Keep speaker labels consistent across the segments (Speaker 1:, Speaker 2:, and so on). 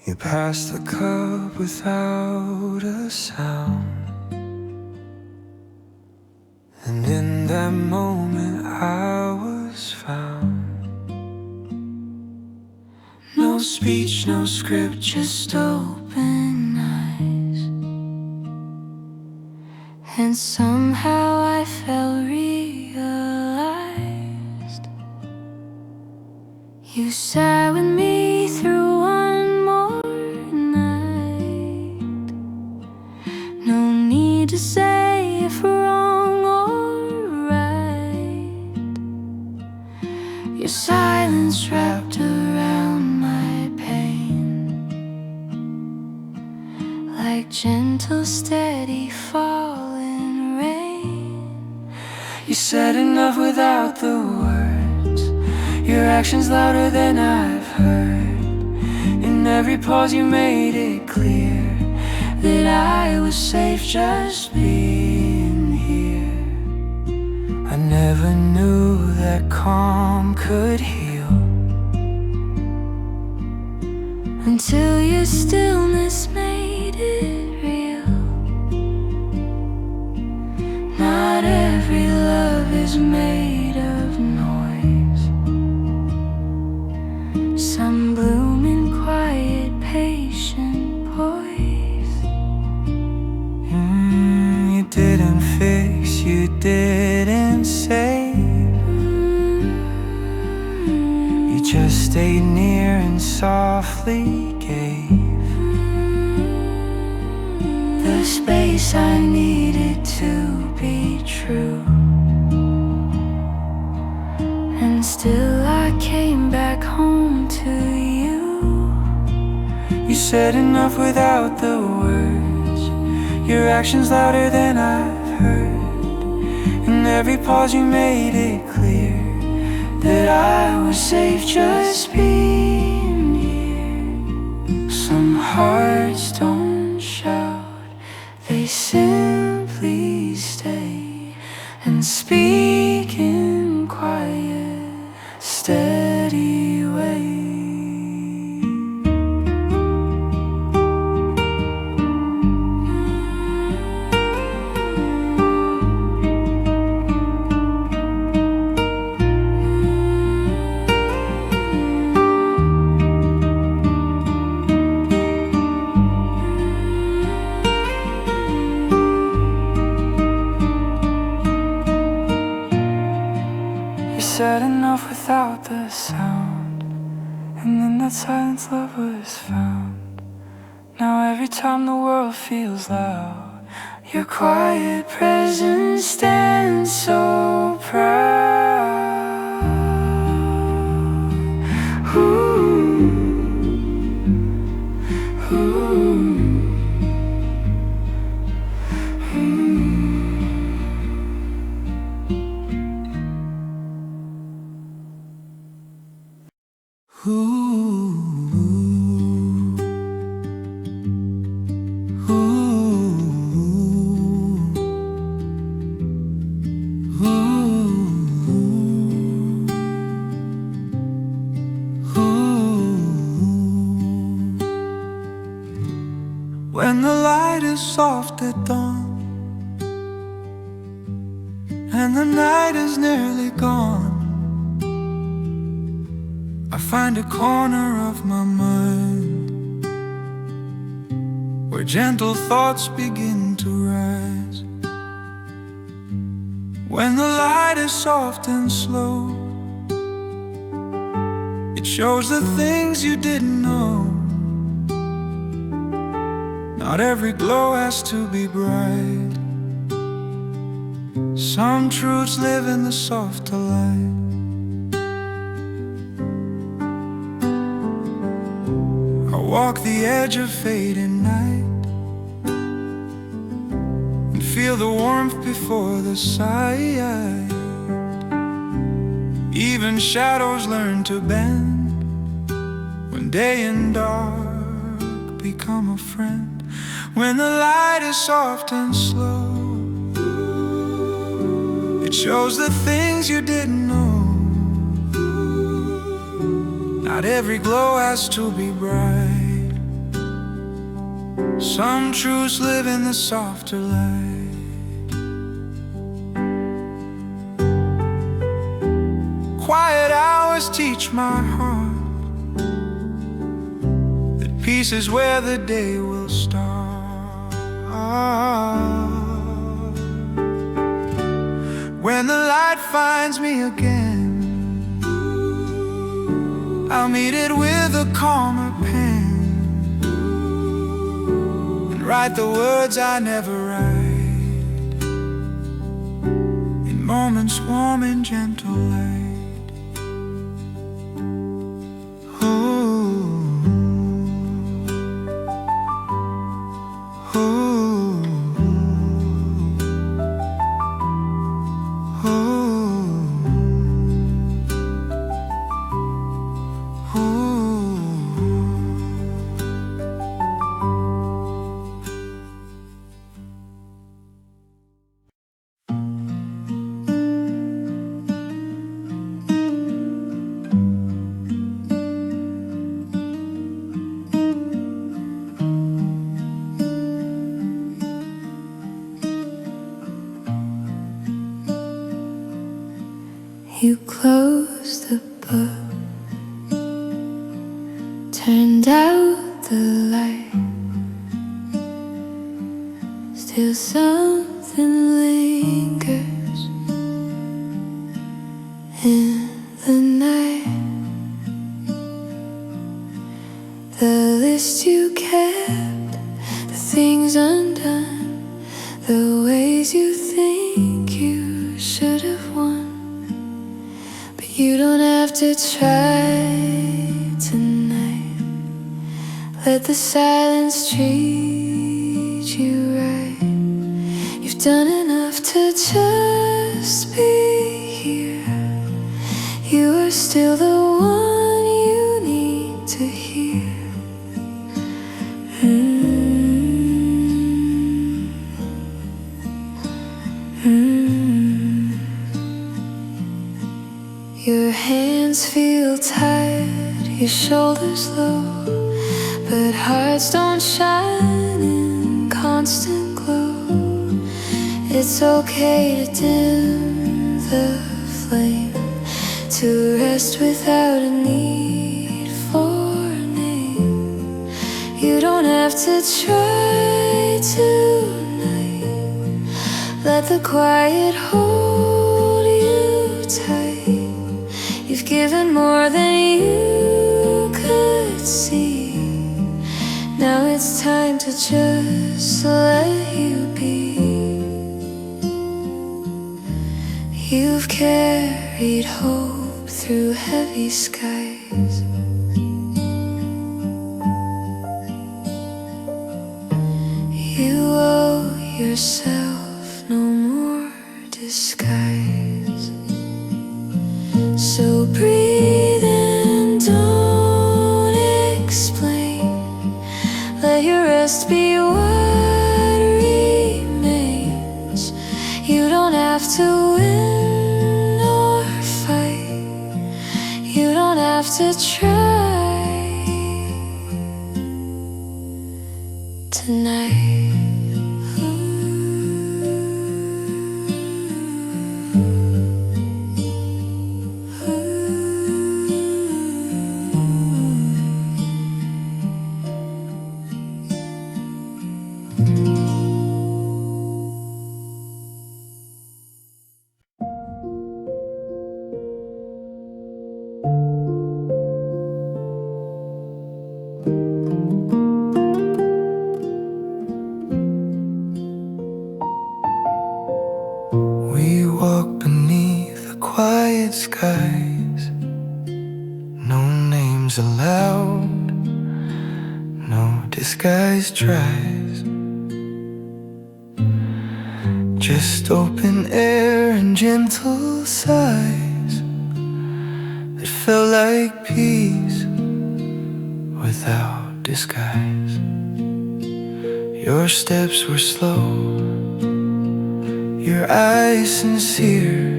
Speaker 1: You passed the cup without a sound, and in that moment I was found. No speech, no script, just open eyes. And somehow I felt realized. You sat with me through one more night. No need to say if wrong or right. Your silence wrapped around my pain, like gentle, steady falling rain. You said enough without the words, your actions louder than I've heard. In every pause you made it clear that I was safe just being here. I never knew that calm could heal until your stillness made it real. Not every love is made of noise. Some bloom in quiet, patient poise. You didn't fix, you didn't save. You just stayed near and softly gave the space I needed to be true. And still I came back home to you. You said enough without the words, your actions louder than I've heard. In every pause you made it clear that I was safe just being here. Some hearts don't shout, they simply stay and speak in quiet, steady way. Said enough without the sound, and in that silence love was found. Now every time the world feels loud, your quiet presence stands so proud. Ooh, ooh. When the light is soft at dawn and the night is nearly gone, I find a corner of my mind where gentle thoughts begin to rise. When the light is soft and slow, it shows the things you didn't know. Not every glow has to be bright. Some truths live in the softer light. I walk the edge of fading night and feel the warmth before the sight. Even shadows learn to bend when day and dark become a friend. When the light is soft and slow, it shows the things you didn't know. Not every glow has to be bright. Some truths live in the softer light. Quiet hours teach my heart that peace is where the day will start. When the light finds me again, I'll meet it with a calmer pen and write the words I never write in moments warm and gentle light.
Speaker 2: You closed the book, turned out the light. Still something lingers in the night. The list you kept, the things undone, the ways you think you should have won. You don't have to try tonight. Let the silence treat you right. You've done enough to just be here. You are still the one you need to hear. Your hands feel tired, your shoulders low, but hearts don't shine in constant glow. It's okay to dim the flame, to rest without a need for a name. You don't have to try tonight. Let the quiet hold you tight. You've given more than you could see. Now it's time to just let you be. You've carried hope through heavy skies. You owe yourself no more disguise. So breathe and don't explain. Let your rest be what remains. You don't have to win or fight. You don't have to try tonight.
Speaker 1: We walk beneath the quiet skies. No names allowed, no disguise tries. Just open air and gentle sighs that felt like peace without disguise. Your steps were slow, your eyes sincere,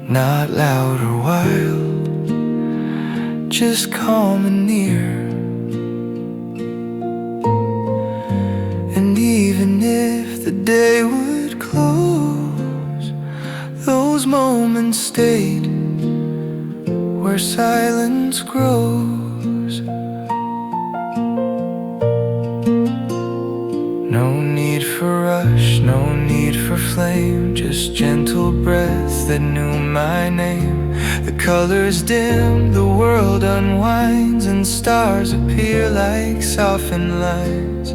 Speaker 1: not loud or wild, just calm and near. And even if the day would close, those moments stayed where silence grows. No need for rush, no need for flame, just gentle breath that knew my name. The colors dim, the world unwinds, and stars appear like softened lines.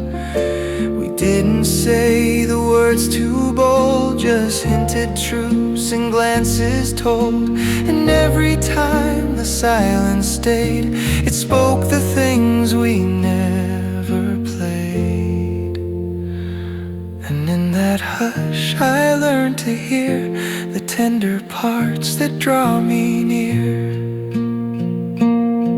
Speaker 1: We didn't say the words too bold, just hinted truths and glances told. And every time the silence stayed, it spoke the things we never played. And in that hush I learned to hear the tender parts that draw me near.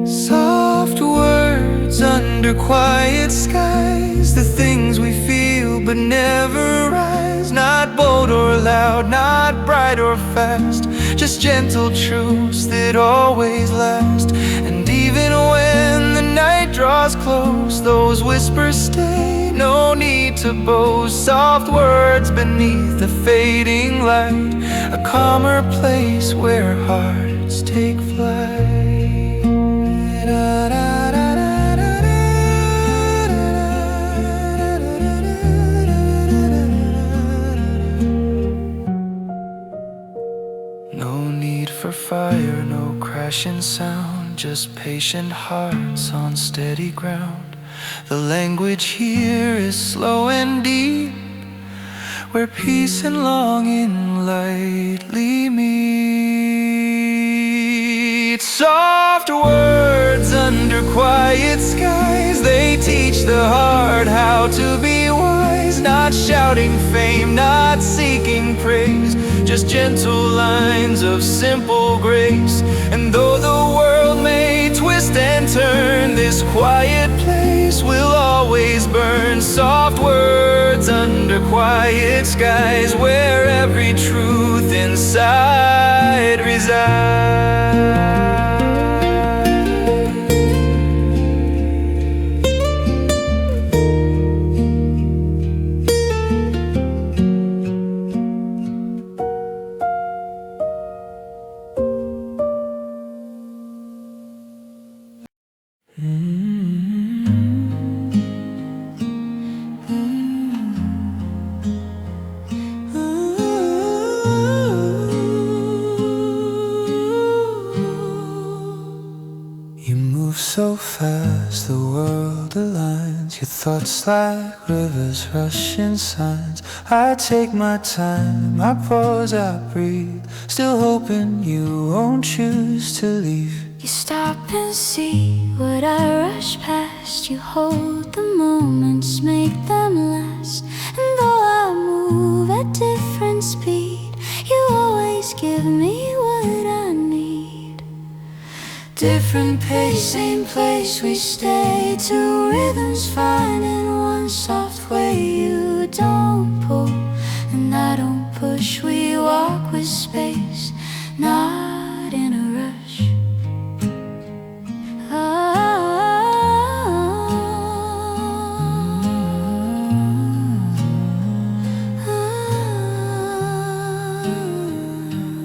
Speaker 1: Soft words under quiet skies, the things we feel but never rise. Not bold or loud, not bright or fast, just gentle truths that always last. And even when the night draws close, those whispers stay, no need to boast. Soft words beneath the fading light, a calmer place where hearts take flight. No need for fire, no crashing sound, just patient hearts on steady ground. The language here is slow and deep, where peace and longing lightly meet. Soft words under quiet skies, they teach the heart how to be wise. Not shouting fame, not seeking praise, just gentle lines of simple grace. And though the world may twist and turn, this quiet place will always burn. Soft words under quiet skies, where every truth inside resides. So fast, the world aligns, your thoughts like rivers rushing signs. I take my time, I pause, I breathe, still hoping you won't choose to leave.
Speaker 2: You stop and see what I rush past. You hold the moments, make them last. And though I move at different speed, you always give me what I need. Different pace, same place we stay. Two rhythms finding one soft way. You don't pull and I don't push. We walk with space, not in a rush.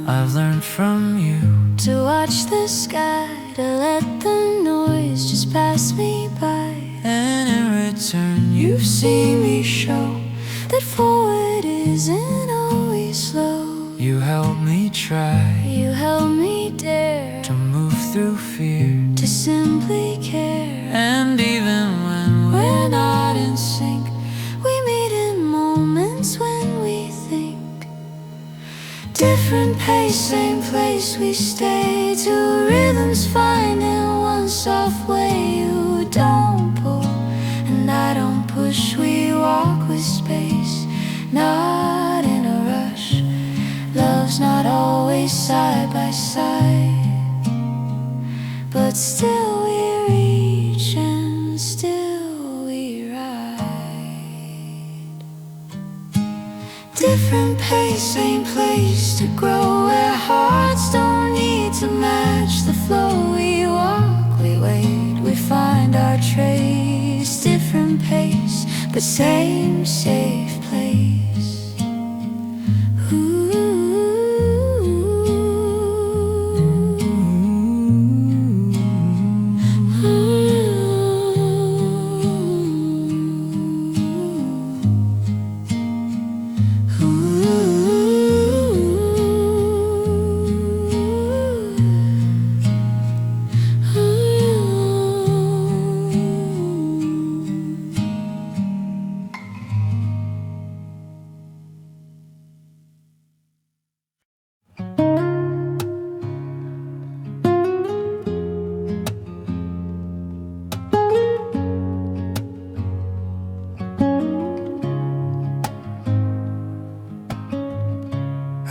Speaker 1: I've learned from you
Speaker 2: to watch the sky, to let the noise just pass me by.
Speaker 1: and in return you've seen me show
Speaker 2: that forward isn't always slow.
Speaker 1: you help me try
Speaker 2: You help me dare
Speaker 1: to move through fear.
Speaker 2: to simply care.
Speaker 1: And even when
Speaker 2: We're not in sync, we meet in moments when we think. Different pace, same place we stay. Two rhythms finding one soft way. You don't pull and I don't push. We walk with space, not in a rush. Love's not always side by side, but still we reach and still we rise. different pace, same place to grow, where hearts don't need to match the flow. We walk, we wait, we find our trace. Different pace, but same safe place. Ooh.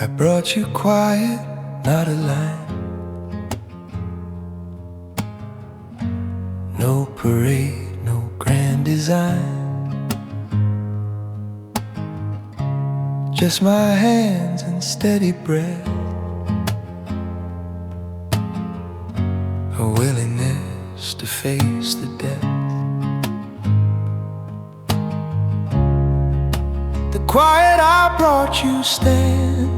Speaker 1: I brought you quiet, not a line. No parade, no grand design. Just my hands and steady breath. A willingness to face the death. The quiet I brought you stands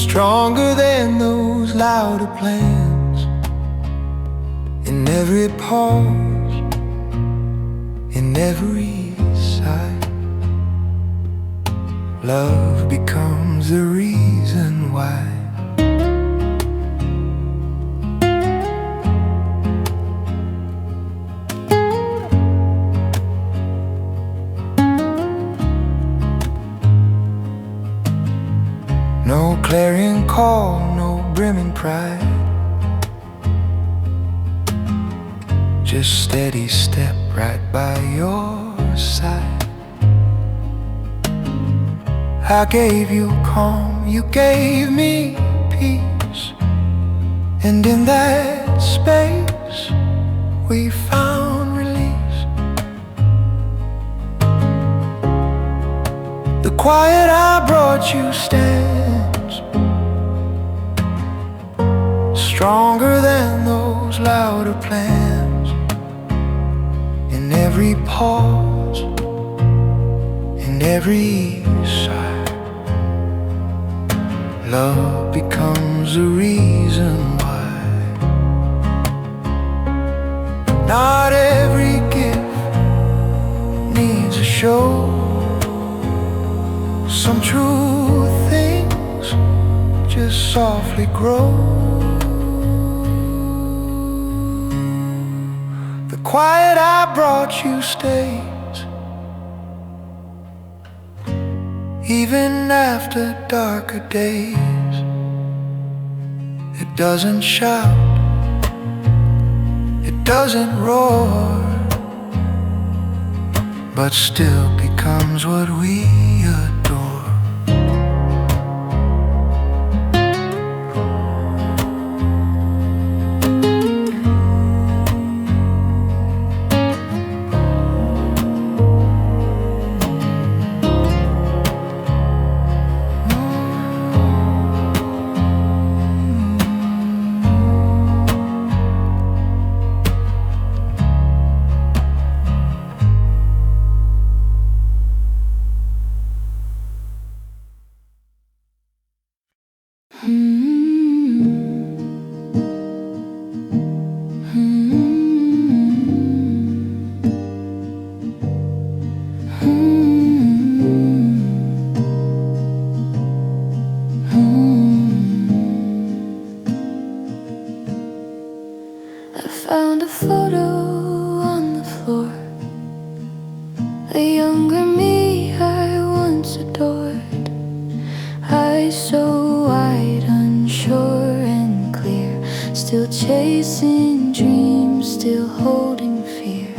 Speaker 1: stronger than those louder plans. In every pause, in every sigh, love becomes the reason why. No clarion call, no brimming pride, just steady step right by your side. I gave you calm, you gave me peace, and in that space we found release. The quiet I brought you stands stronger than those louder plans. In every pause, in every sigh, love becomes the reason why. Not every gift needs a show. Some true things just softly grow. The quiet I brought you stays, even after darker days. It doesn't shout, it doesn't roar, but still becomes what we adore.
Speaker 2: I found a photo on the floor, the younger me I once adored. Eyes so wide, unsure and clear, still chasing dreams, still holding fear.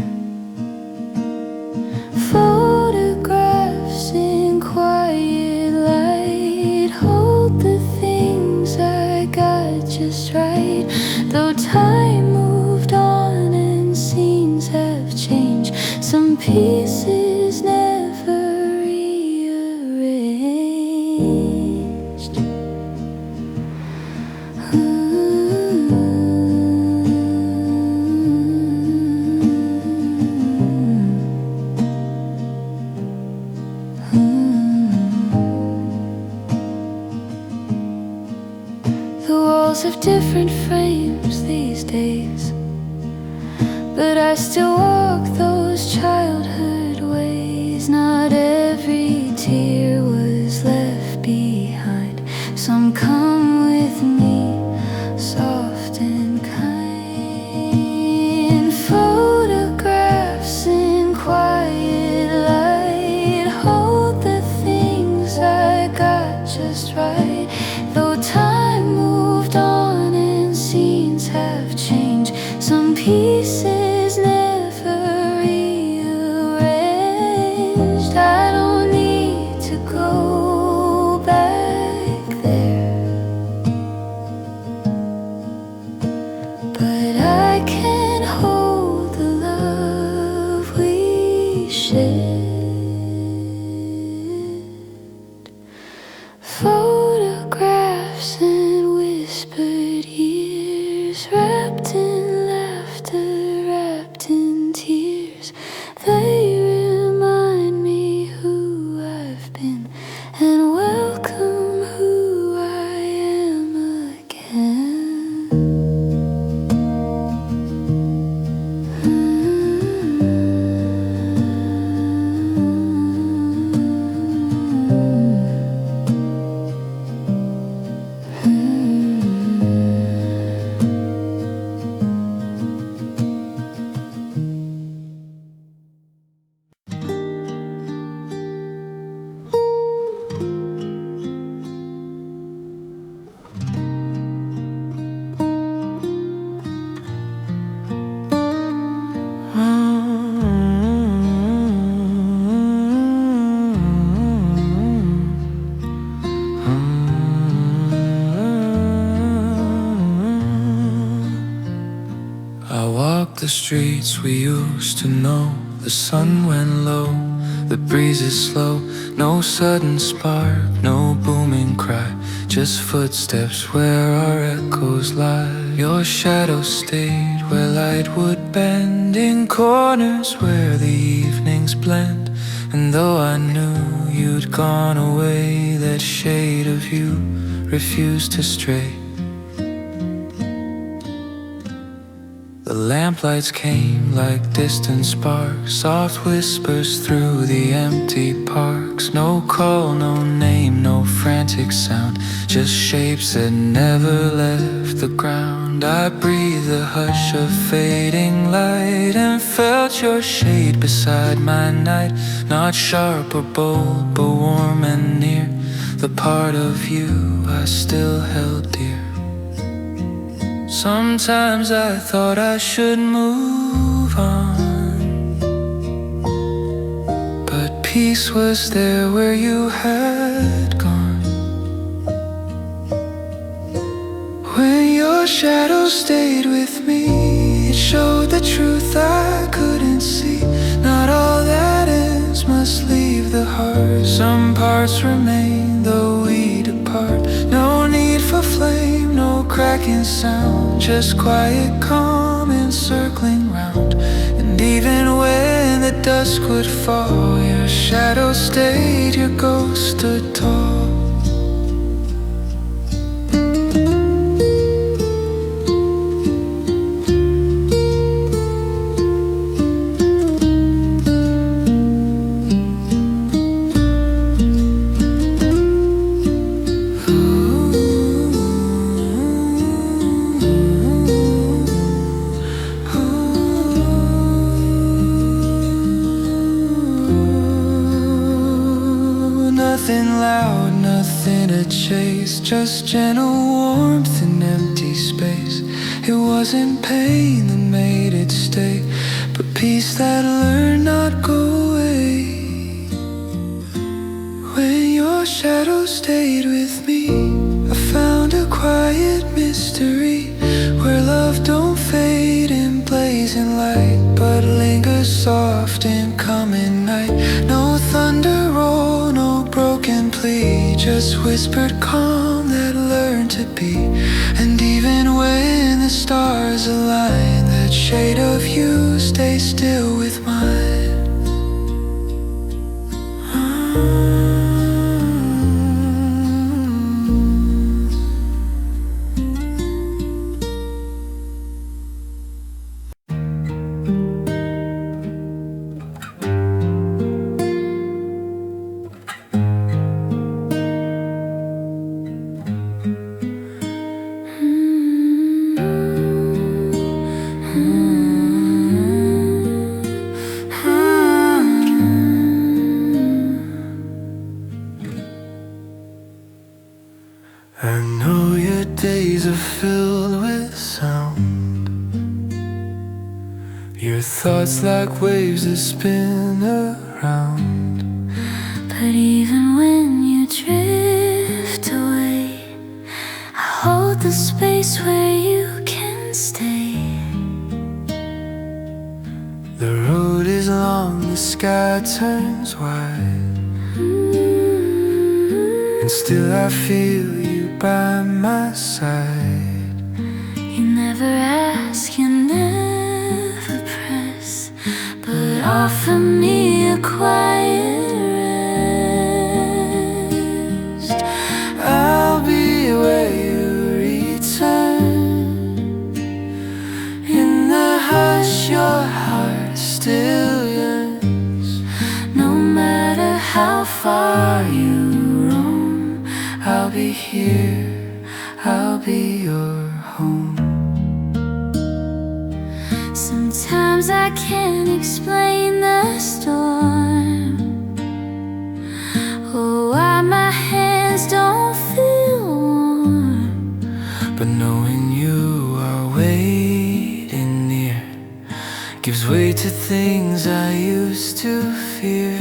Speaker 2: Photographs in quiet light hold the things I got just right. Though time moved on and scenes have changed, some pieces never but I still walk those childhood ways. Not every tear was left behind. Some come with me, soft and kind. Photographs in quiet light hold the things I got just right. Though time moved on and scenes have changed, some pieces never rearranged. I don't need to go back there, but I can hold the love we shared. Photographs and whispered years, wrapped in laughter, wrapped in tears. They remind me who I've been and welcome who I am again.
Speaker 1: I walk the streets we used to know. The sun went low, the breeze is slow. No sudden spark, no booming cry, just footsteps where our echoes lie. Your shadow stayed where light would bend, in corners where the evenings blend. And though I knew you'd gone away, that shade of you refused to stray. The lamplights came like distant sparks, soft whispers through the empty parks. No call, no name, no frantic sound, just shapes that never left the ground. I breathed the hush of fading light and felt your shade beside my night. Not sharp or bold, but warm and near, the part of you I still held dear. Sometimes I thought I should move on, but peace was there where you had gone. When your shadow stayed with me, it showed the truth I couldn't see. Not all that ends must leave the heart. Some parts remain though we depart. No need for flame, no cracking sound, just quiet calm encircling round. And even when the dusk would fall, your shadow stayed, your ghost stood tall. Nothing loud, nothing to chase, just gentle warmth in empty space. It wasn't pain that made it stay, but peace that learned not go away. When your shadow stayed with me, I found a quiet mystery where love don't fade in blazing light, but lingers soft in coming night. No thunder roll, no broken plea, just whispered calm that learned to be. And even when the stars align, that shade of you stays still with mine. Your thoughts like waves that spin around.
Speaker 2: But even when you drift away, I hold the space where you can stay.
Speaker 1: The road is long, the sky turns white, and still I feel you by my side.
Speaker 2: You never ask, you never press, but offer me a quiet rest.
Speaker 1: I'll be where you return. In the hush your heart still yearns.
Speaker 2: No matter how far you roam,
Speaker 1: I'll be here, I'll be your home.
Speaker 2: sometimes I can't explain the storm, or why my hands don't feel warm.
Speaker 1: But knowing you are waiting near gives way to things I used to fear.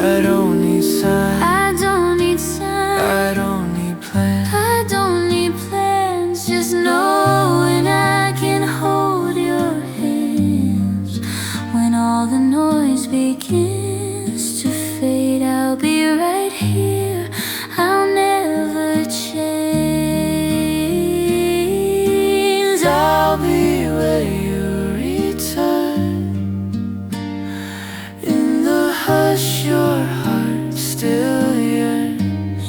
Speaker 1: I don't need signs,
Speaker 2: I don't need signs,
Speaker 1: I don't need plans.
Speaker 2: I don't need plans, just knowing I can hold your hands. When all the noise begins to fade, I'll be right here, I'll never change.
Speaker 1: I'll be where you return. In the hush your heart still yearns.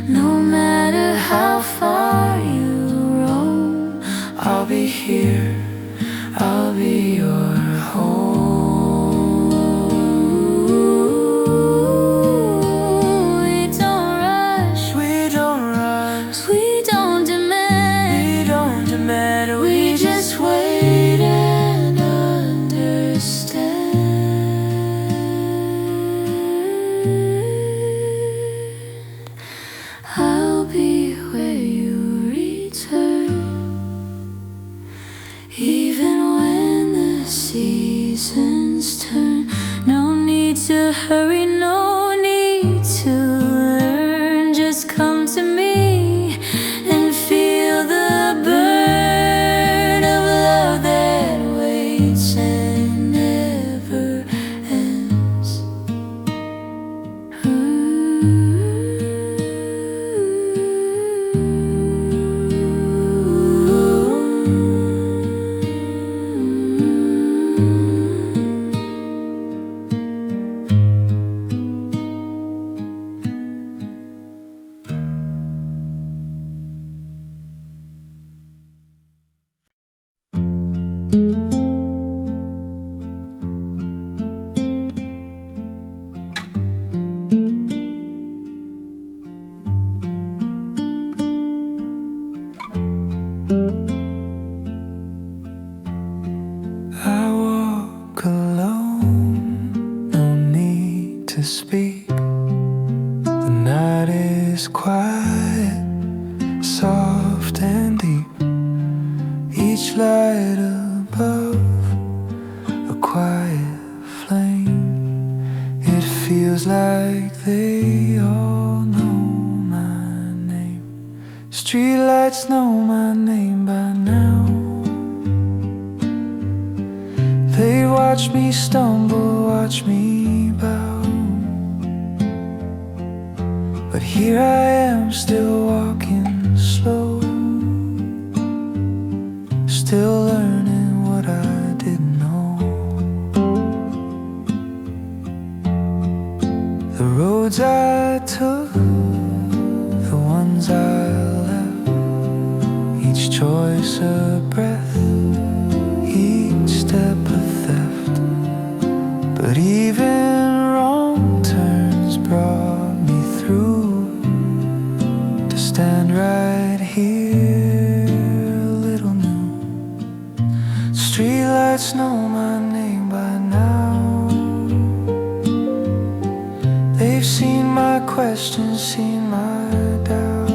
Speaker 2: No matter how far you roam,
Speaker 1: I'll be here, I'll be your home.
Speaker 2: we don't rush,
Speaker 1: We don't run,
Speaker 2: we don't demand,
Speaker 1: we don't demand,
Speaker 2: we just wait and understand. I'll be where you return, even when the seasons turn. No need to hurry, no need to learn. Just come to me and feel the burn of love that waits and never ends.
Speaker 1: I walk alone, no need to speak. The night is quiet, soft and deep. Each light above a quiet flame. It feels like they all know my name. Streetlights know my name by now. They watch me stumble, watch me bow. But here I am, still walking slow, still learning what I didn't know. The roads I took, the ones I left, each choice a breath, each step a theft. But even wrong turns brought me through to stand right here, little new. Streetlights know my name by now. They've seen my questions, seen my doubt.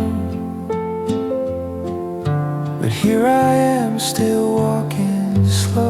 Speaker 1: But here I am, still walking slow,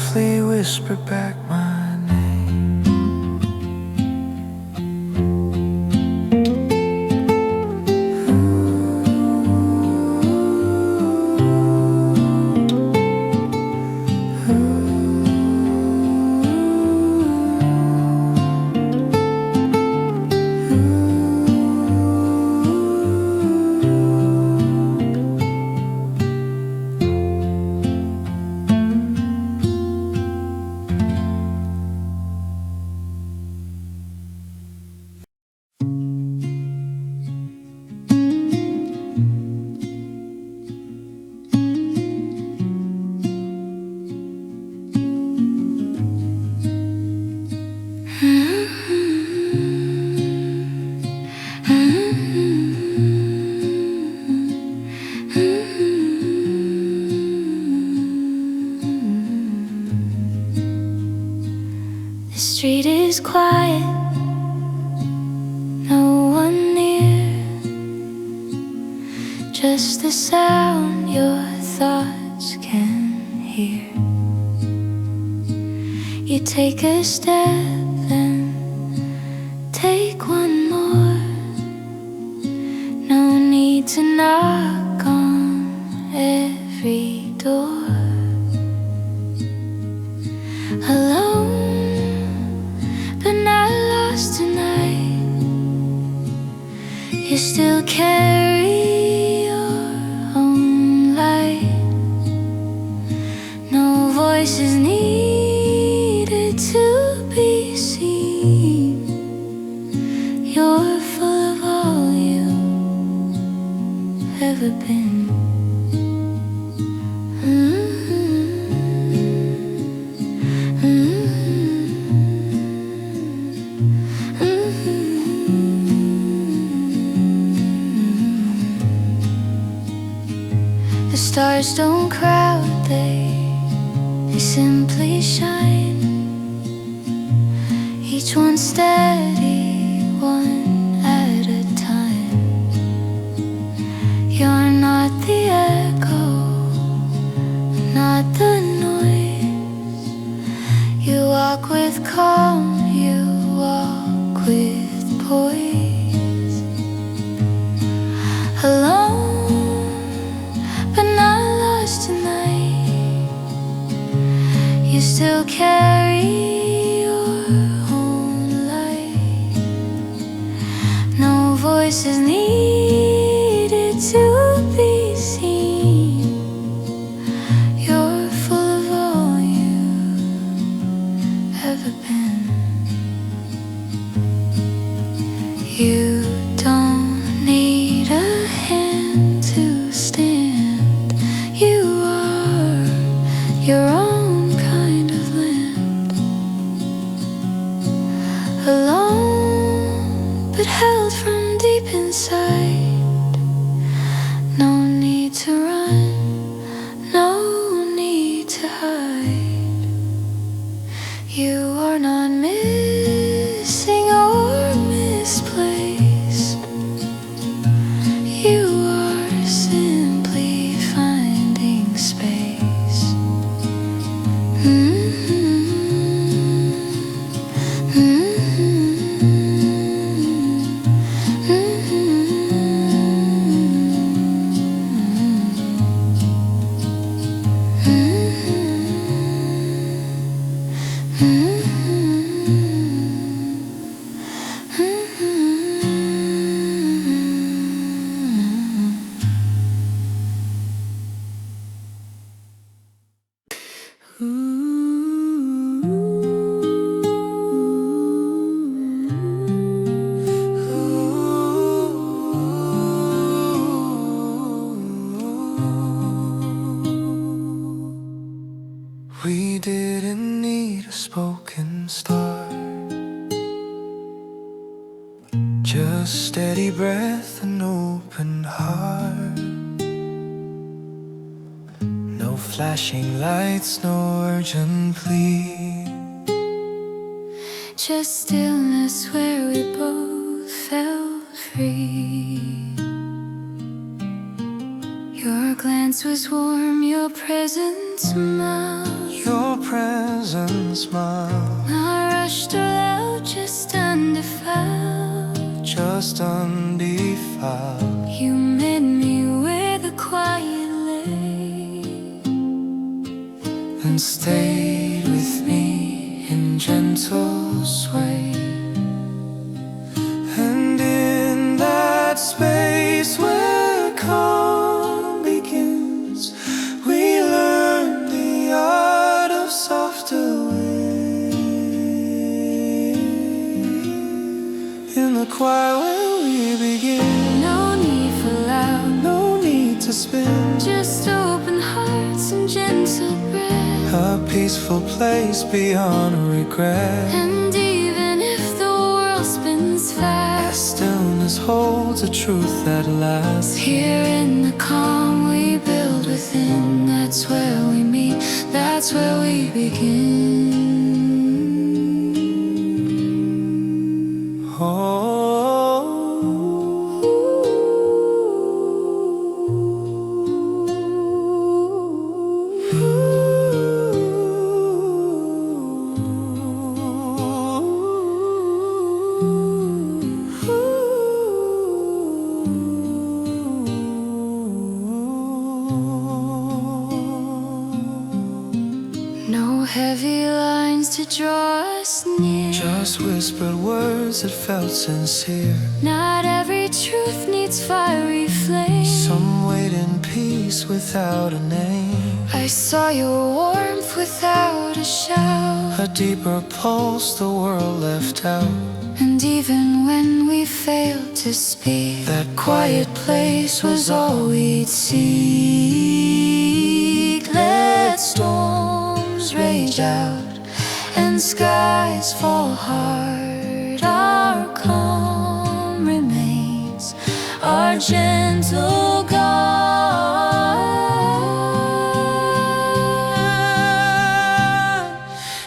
Speaker 1: softly whisper back my name.
Speaker 2: The street is quiet, no one near, just the sound your thoughts can hear. You take a step and take one more. No need to knock on every door. Alone, but not lost tonight. You still carry your own light. No voices needed to be seen. You're full of all you've ever been. The stars don't crowd, they simply shine. Each one steady, one at a time. You're not the echo, not the noise. You walk with calm, you walk with poise. Alone, but not lost tonight. You still carry your own light. No voices needed to be seen. You're full of all you've ever been. You don't need a hand to stand. You are your own kind of land. Alone, but held from deep inside. No need to run, no need to hide. You are not missing or misplaced. You are simply finding space.
Speaker 1: We didn't need a spoken start, just steady breath and open heart. No flashing lights, no urgent plea,
Speaker 2: Just stillness where we both felt free. Your glance was warm, your presence mild.
Speaker 1: your present smile.
Speaker 2: Not rushed or loud, just undefiled.
Speaker 1: Just undefiled.
Speaker 2: You met me where the quiet lay,
Speaker 1: and stayed with me in gentle sway. And in that space where calm begins, we learn the art of softer ways. In the quiet where we begin,
Speaker 2: no need for loud,
Speaker 1: no need to spin,
Speaker 2: just open hearts and gentle breath.
Speaker 1: a peaceful place beyond regret.
Speaker 2: And even if the world spins fast,
Speaker 1: Stillness holds a truth that lasts.
Speaker 2: here in the calm we build within, that's where we meet, that's where we begin. No heavy lines to draw us near,
Speaker 1: Just whispered words that felt sincere.
Speaker 2: not every truth needs fiery flames.
Speaker 1: Some wait in peace without a name.
Speaker 2: I saw your warmth without a shout,
Speaker 1: A deeper pulse the world left out.
Speaker 2: and even when we failed to speak,
Speaker 1: That quiet place was all we'd seek.
Speaker 2: let storms rage out and skies fall hard, our calm remains, our gentle guide.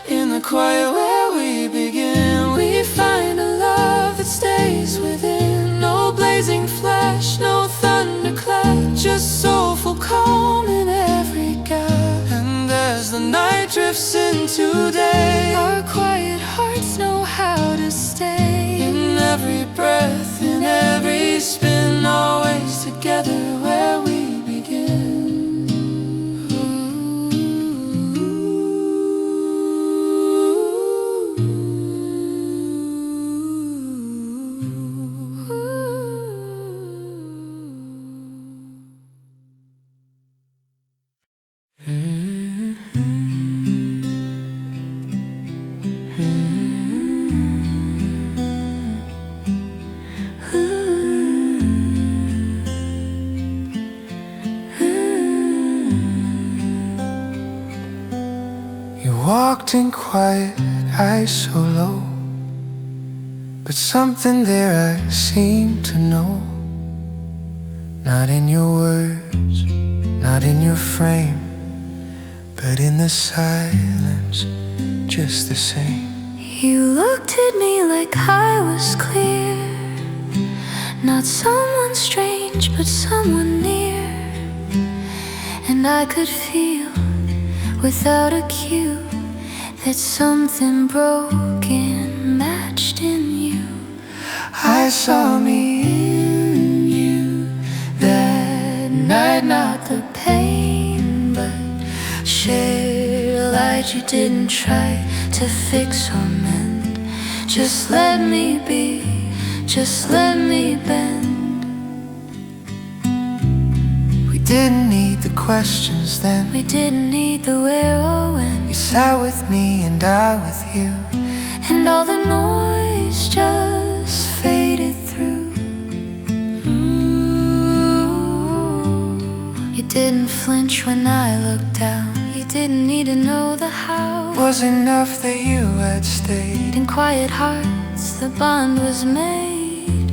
Speaker 1: In the quiet where we begin, we find a love that stays within. No blazing flash, no thunderclap, just soulful calm in every gap. And as the night drifts into day,
Speaker 2: Our quiet hearts know how to stay.
Speaker 1: in every breath, in every spin, always together where we begin. You walked in quiet, eyes so low, but something there I seem to know. Not in your words, not in your frame, but in the silence, just the same.
Speaker 2: You looked at me like I was clear, not someone strange, but someone near. And I could feel, without a cue, that something broken matched in you.
Speaker 1: I saw me in you
Speaker 2: That night, not the pain, but shared light you didn't try to fix or mend. Just let me be, just let me bend.
Speaker 1: We didn't need the questions then.
Speaker 2: We didn't need the where or when,
Speaker 1: You sat with me and I with you.
Speaker 2: and all the noise just faded through. You didn't flinch when I looked down. You didn't need to know the how.
Speaker 1: Was enough that you had stayed.
Speaker 2: In quiet hearts the bond was made.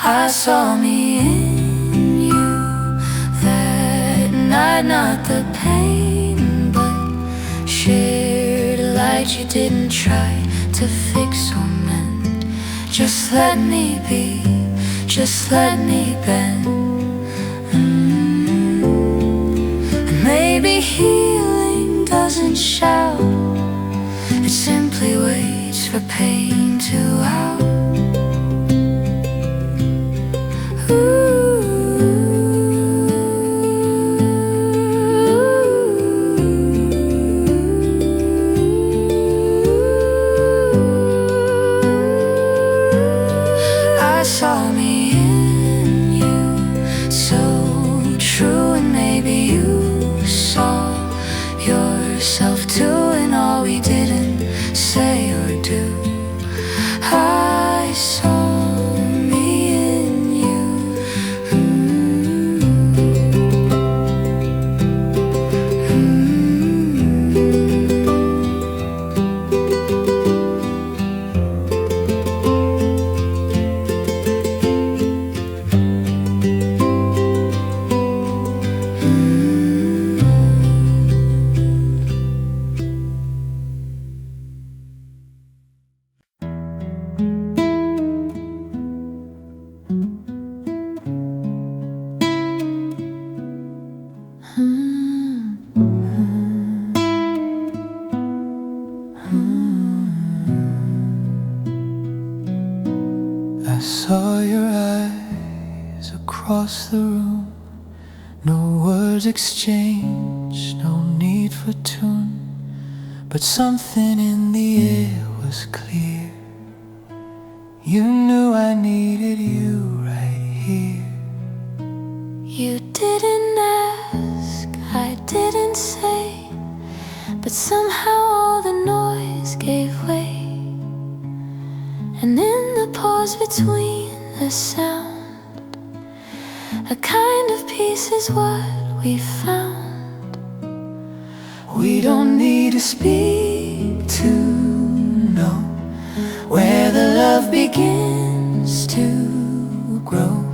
Speaker 2: I saw me in you that night, not the pain, but shared a light you didn't try to fix or mend. Just let me be,
Speaker 1: just let me bend. And maybe healing doesn't shout, it simply waits for pain to out. I saw me in you, so true, and maybe you saw yourself too, and all we didn't say or do. I saw me in you. I saw your eyes across the room, no words exchanged, no need for tune, but something in the air was clear. You knew I needed you right here. You didn't ask, I didn't say, but somehow all the noise gave way. And in the pause between the sound, a kind of peace is what we found. We don't need to speak to know where the love begins to grow.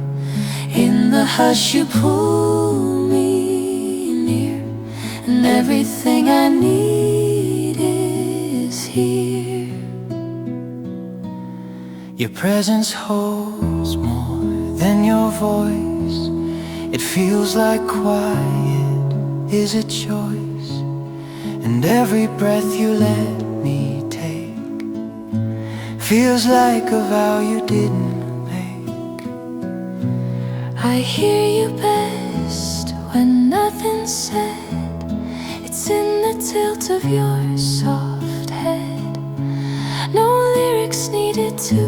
Speaker 1: In the hush you pull me near, and everything I need is here. Your presence holds more than your voice. It feels like quiet is a choice, and every breath you let me take feels like a vow you didn't make. I hear you best when nothing's said. It's in the tilt of your soft head. No lyrics needed to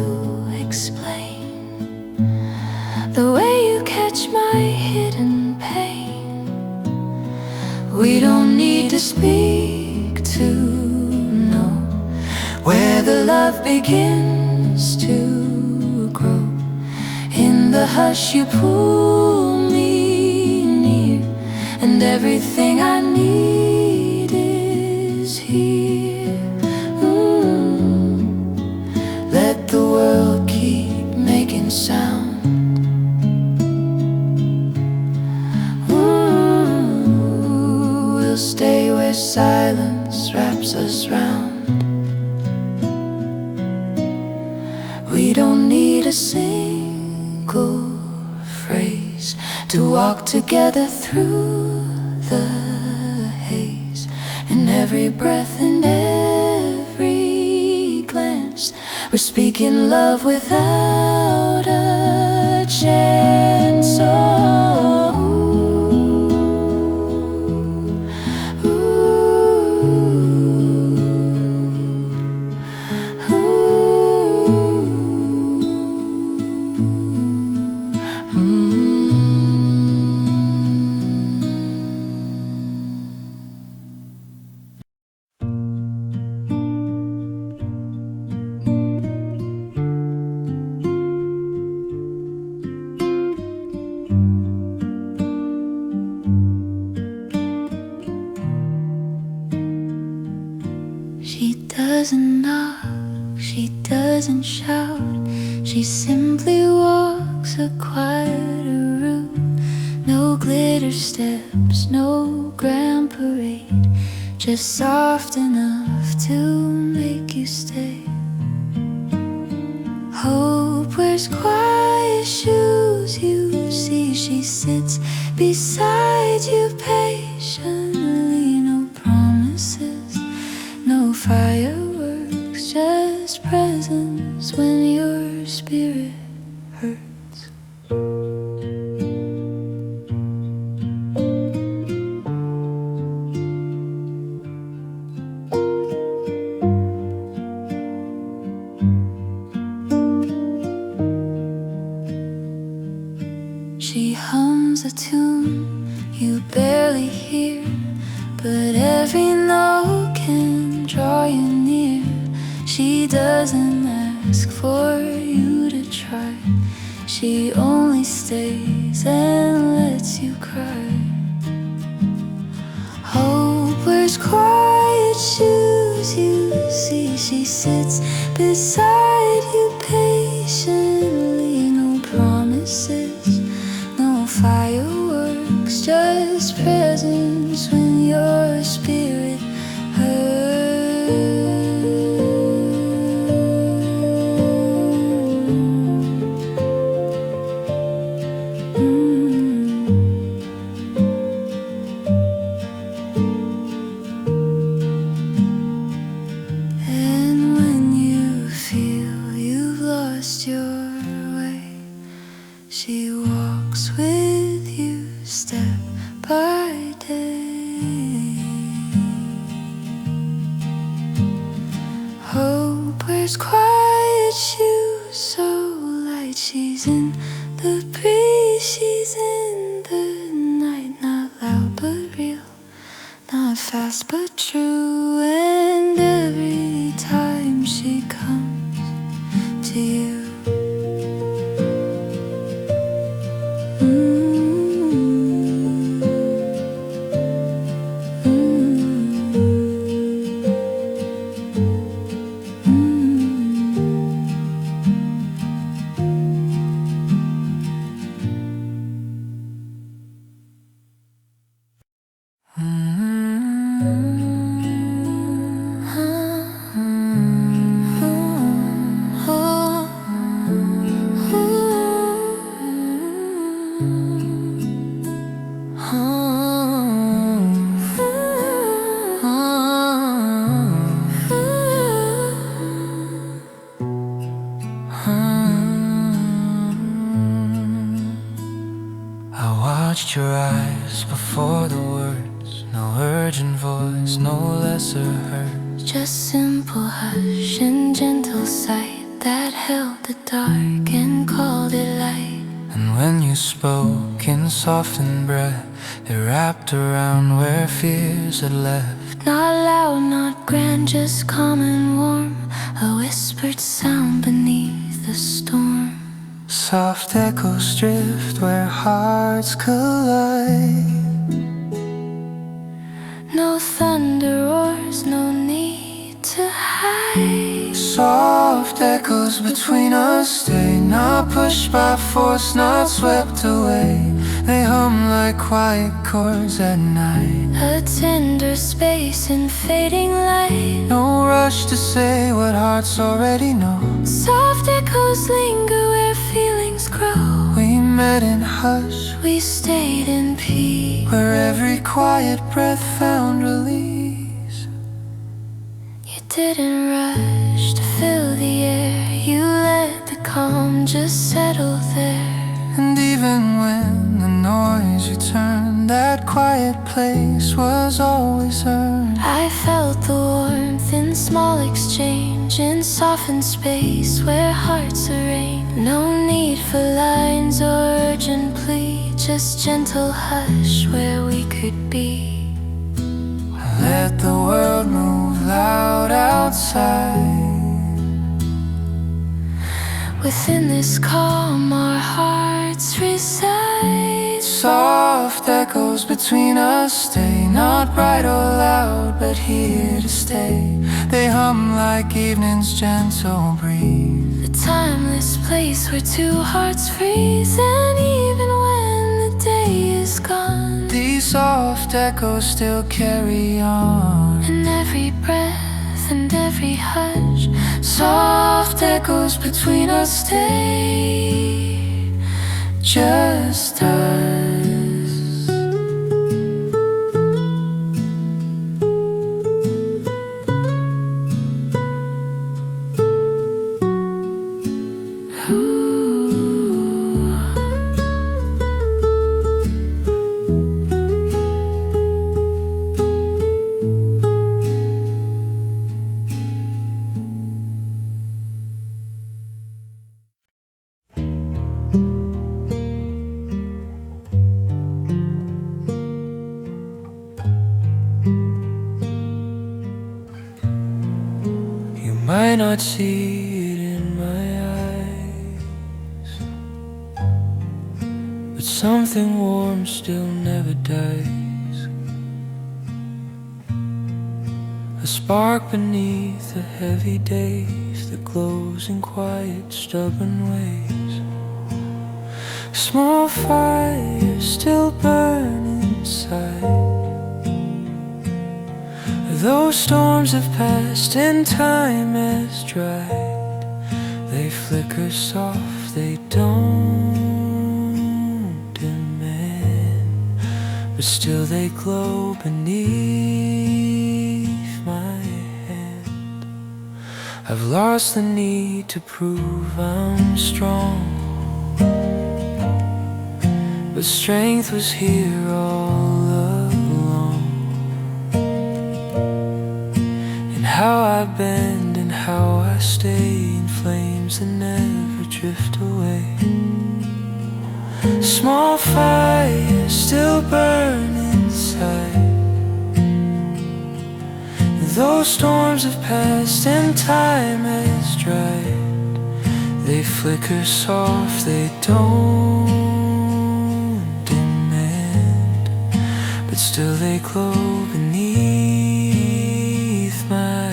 Speaker 1: explain the way you catch my hidden pain. We don't need to speak to know where the love begins to grow. In the hush you pull me near, and everything I need is here. Let the world keep making sound. We'll stay where silence wraps us round. We don't need a single phrase to walk together through the haze. In every breath and every glance, we're speaking love without a chance. Oh, ooh, ooh, ooh. She doesn't knock, she doesn't shout, she simply walks a quieter route. No glitter steps, no grand parade, just soft enough to make you stay. Hope wears quiet
Speaker 2: issues. You see, she sits beside you patiently. No promises, no fireworks, just presence when your spirit hurts. She hums a tune you barely hear, but every note can draw you near. She doesn't ask for you to try, she only stays and lets you cry. Hope wears quiet shoes. You see, she sits beside you patiently. No promises, no fireworks, just presence when your spirit hurts. And when you feel you've lost your way, she walks with you step by day. Hope wears quiet shoes, so light. She's in the breeze, she's in the night. Not loud but real, not fast but true. And every time she comes to you,
Speaker 1: I watched your eyes before the words, no urgent voice, no lesser hurt.
Speaker 2: just simple hush and gentle sight that held the dark and called it light.
Speaker 1: And when you spoke in softened breath, it wrapped around where fears had left.
Speaker 2: Not loud, not grand, just calm and warm, a whispered sound beneath the storm.
Speaker 1: Soft echoes drift where hearts collide.
Speaker 2: No thunder roars, no need to hide.
Speaker 1: Soft echoes between us stay, not pushed by force, not swept away. They hum like quiet chords at night.
Speaker 2: A tender space in fading light.
Speaker 1: No rush to say what hearts already know.
Speaker 2: Soft echoes linger where feelings grow.
Speaker 1: We met in hush,
Speaker 2: We stayed in peace,
Speaker 1: where every quiet breath found release.
Speaker 2: you didn't rush to fill the air. You let the calm just settle there.
Speaker 1: And even when the noise returned, that quiet place was always earned.
Speaker 2: I felt the warmth in small exchange, in softened space where hearts arrange. No need for lines or urgent plea, just gentle hush where we could be.
Speaker 1: Let the world move loud outside.
Speaker 2: Within this calm our hearts reside.
Speaker 1: Soft echoes between us stay, not bright or loud, but here to stay. They hum like evening's gentle breeze.
Speaker 2: The timeless place where two hearts freeze. And even when the day is gone,
Speaker 1: These soft echoes still carry on.
Speaker 2: in every breath and every hush,
Speaker 1: Soft echoes between us stay. just us. Might not see it in my eyes, but something warm still never dies. A spark beneath the heavy days that glows in quiet, stubborn ways. Small fires still burn inside. Those storms have passed and time has dried. They flicker soft, they don't demand, but still they glow beneath my hand. I've lost the need to prove I'm strong, but strength was here all along. How I bend and how I stay in flames that never drift away. Small fires still burn inside. Those storms have passed and time has dried. They flicker soft, they don't demand, but still they glow beneath my.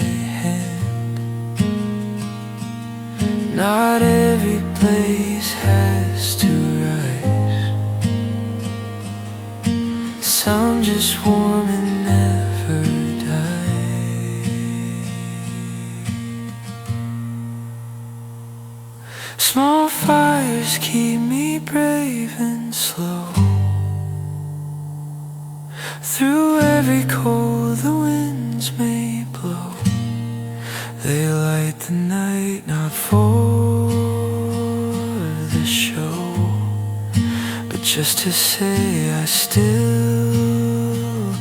Speaker 1: Not every place has to rise. Some just warm and never die. Small fires keep me brave and slow. Through every cold the winds may blow. They light the night not for the show, but just to say I still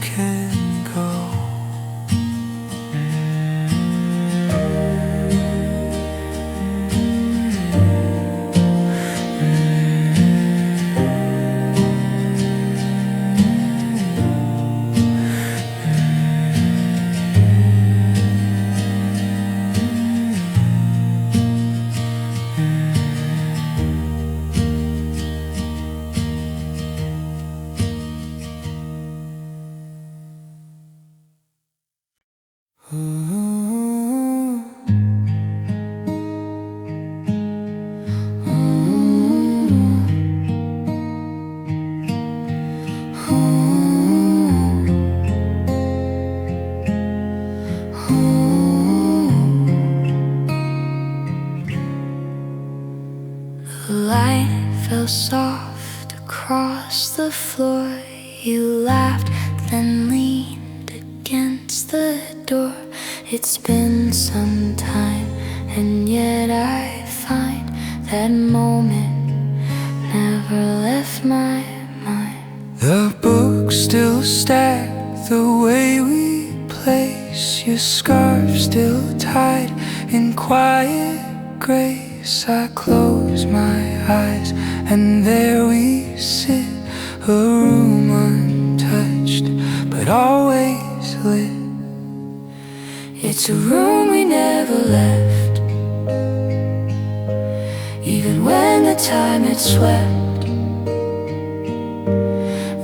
Speaker 1: can go.
Speaker 2: Soft across the floor, you laughed, then leaned against the door. It's been some time, and yet I find that moment never left my mind.
Speaker 1: The books still stack the way we place, your scarf still tied in quiet grace. I close my eyes and there we sit, a room untouched but always lit.
Speaker 2: It's a room we never left, even when the time had swept.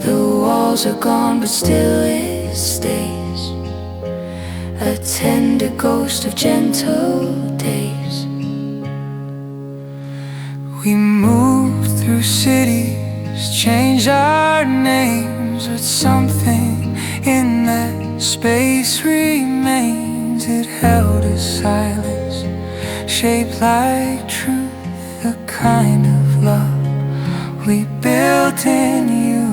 Speaker 2: The walls are gone but still it stays, a tender ghost of gentle days.
Speaker 1: We moved through cities, changed our names, but something in that space remains. It held a silence shaped like truth, the kind of love we built in you.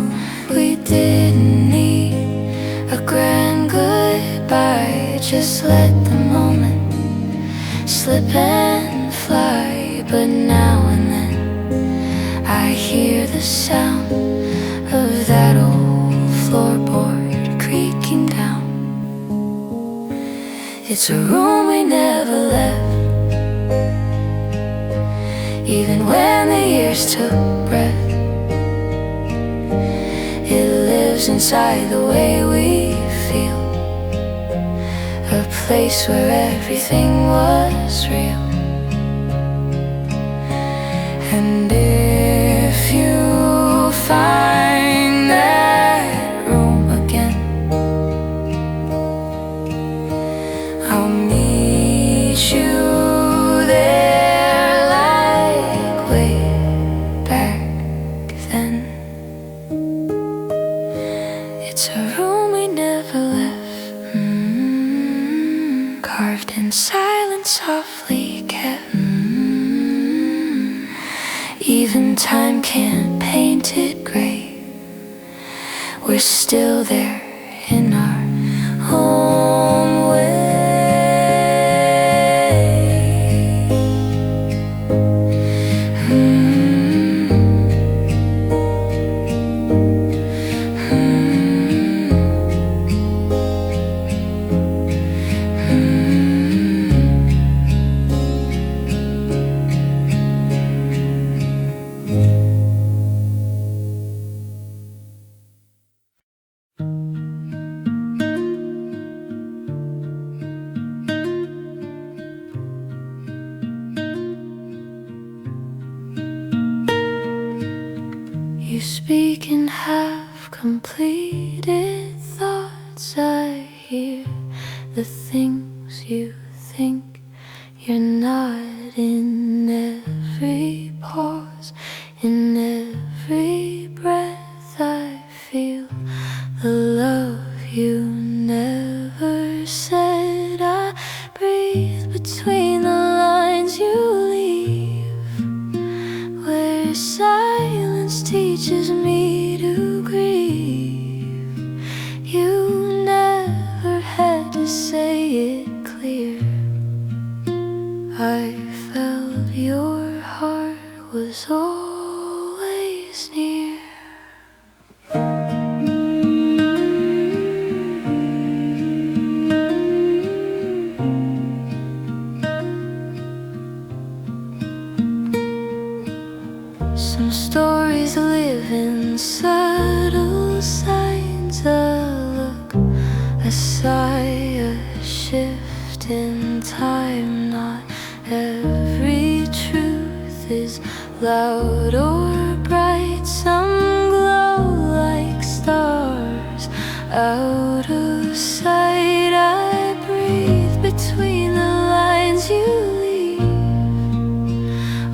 Speaker 2: We didn't need a grand goodbye, just let the moment slip and fly. But now and then I hear the sound of that old floorboard creaking down. It's a room we never left, even when the years took breath. It lives inside the way we feel, a place where everything was real. And if you find that room again, I'll meet you there like way back then. It's a room we never left, carved in silence, softly kept. Even time can't paint it gray. We're still there in our own way. You speak in half-completed thoughts. I hear the things you think. You're not in every pause, in every breath. I feel the love you never said. I breathe between the lines you leave, where silence teaches me to grieve. You never had to say it clear. I felt your heart was always near. Some stories live in subtle signs, a look, a sigh, a shift in time. Not every truth is loud or bright. Some glow like stars out of sight. I breathe between the lines you leave,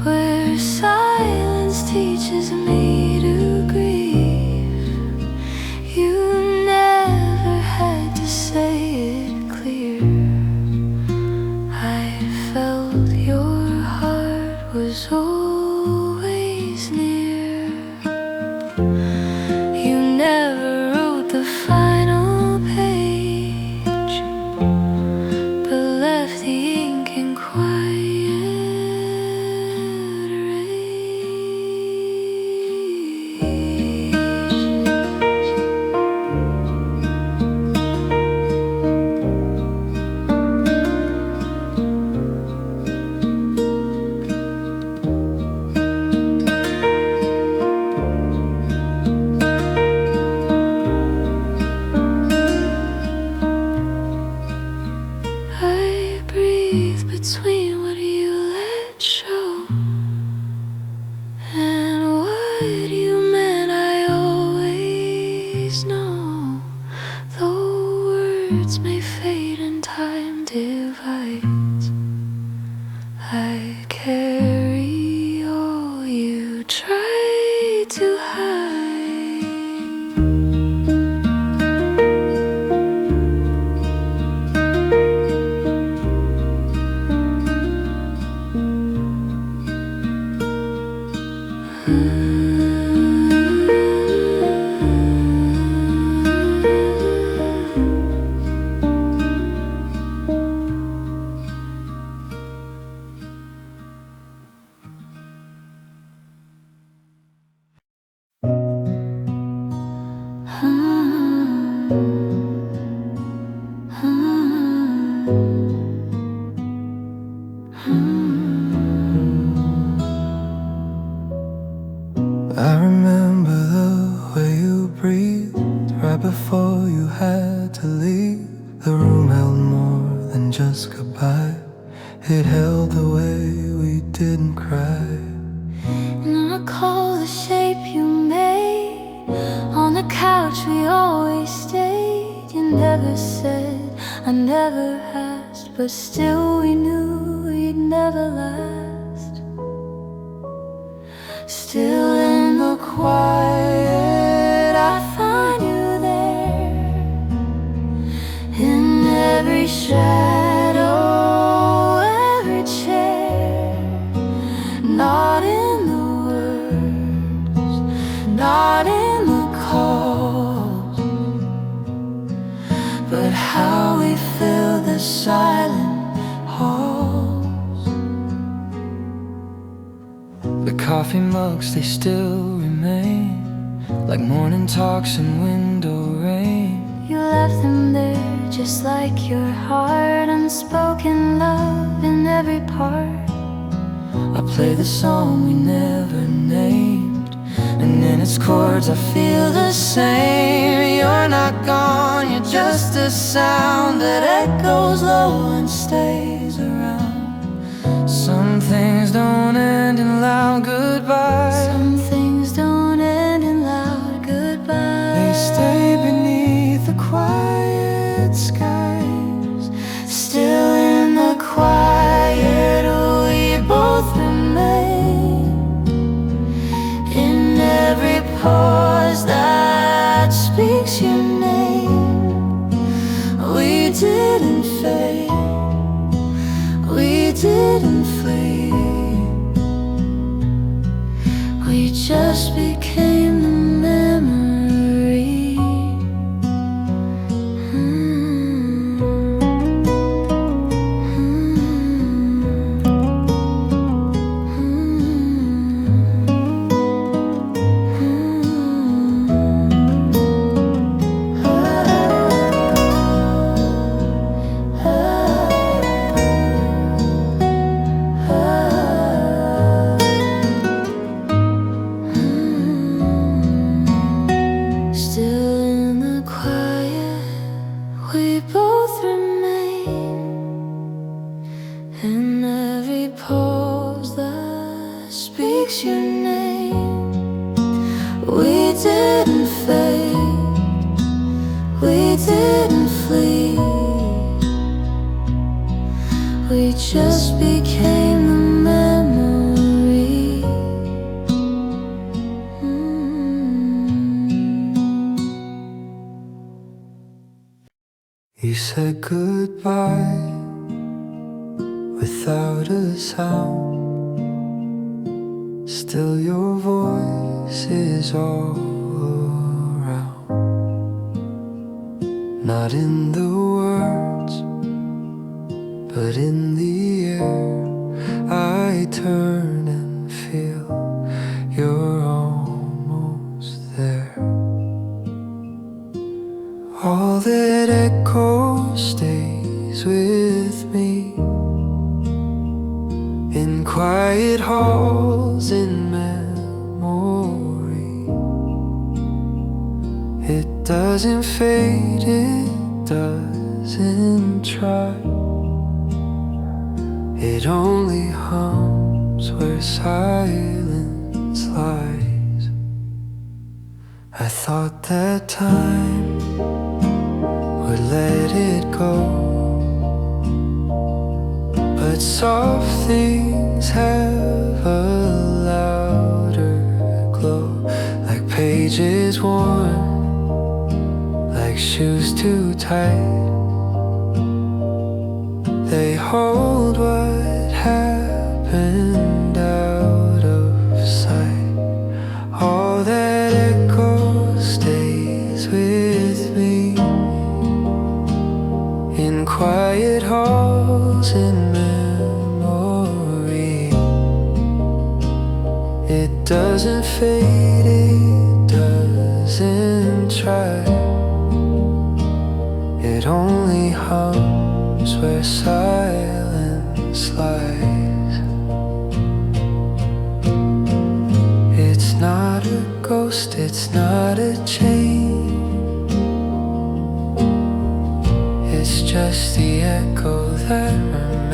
Speaker 2: where silence teaches me to grieve. You never had to say it clear. I felt your heart was always near. You never wrote the final page, but left the ink in quiet I breathe between what you let show and what you meant. I always know, though words may fade and time divides, I carry all you try to hide.
Speaker 1: right before you had to leave. The room held more than just goodbye. It held the way we didn't cry.
Speaker 2: And I recall the shape you made. On the couch we always stayed. You never said, I never asked, but still we knew we'd never last. Still in the quiet I find you there. In every shadow, every chair. Not in the words, not in the calls, but how we fill the silent halls.
Speaker 1: The coffee mugs, they still remain, like morning talks and window rain.
Speaker 2: You left them there just like your heart. Unspoken love in every part.
Speaker 1: I play the song we never named, and in its chords I feel the same. You're not gone, you're just a sound that echoes low and stays around. Some things don't end in loud goodbyes.
Speaker 2: Some things don't end in loud goodbyes.
Speaker 1: They stay beneath the quiet skies.
Speaker 2: Still in the quiet we both remain. In every pause that speaks your name. We didn't fade, we didn't flee. We just became the memory. Still in the quiet, we both remain. In every pause that speaks your name. We didn't fade, we didn't flee. We just became the memory.
Speaker 1: You said goodbye without a sound. Still your voice is all around. Not in the words, but in the air. I turn and feel you're almost there. All that echoes stays with me. In quiet halls in memory. It doesn't fade, it doesn't try. It only hums where silence lies. I thought that time would let it go, but soft things have a louder glow. Like pages worn, like shoes too tight. They hold what happened out of sight. All that echoes stays with me. In quiet halls in memory. It doesn't fade, it doesn't try. It only hums where silence lies. It's not a ghost, it's not a chain. just the echo that remains.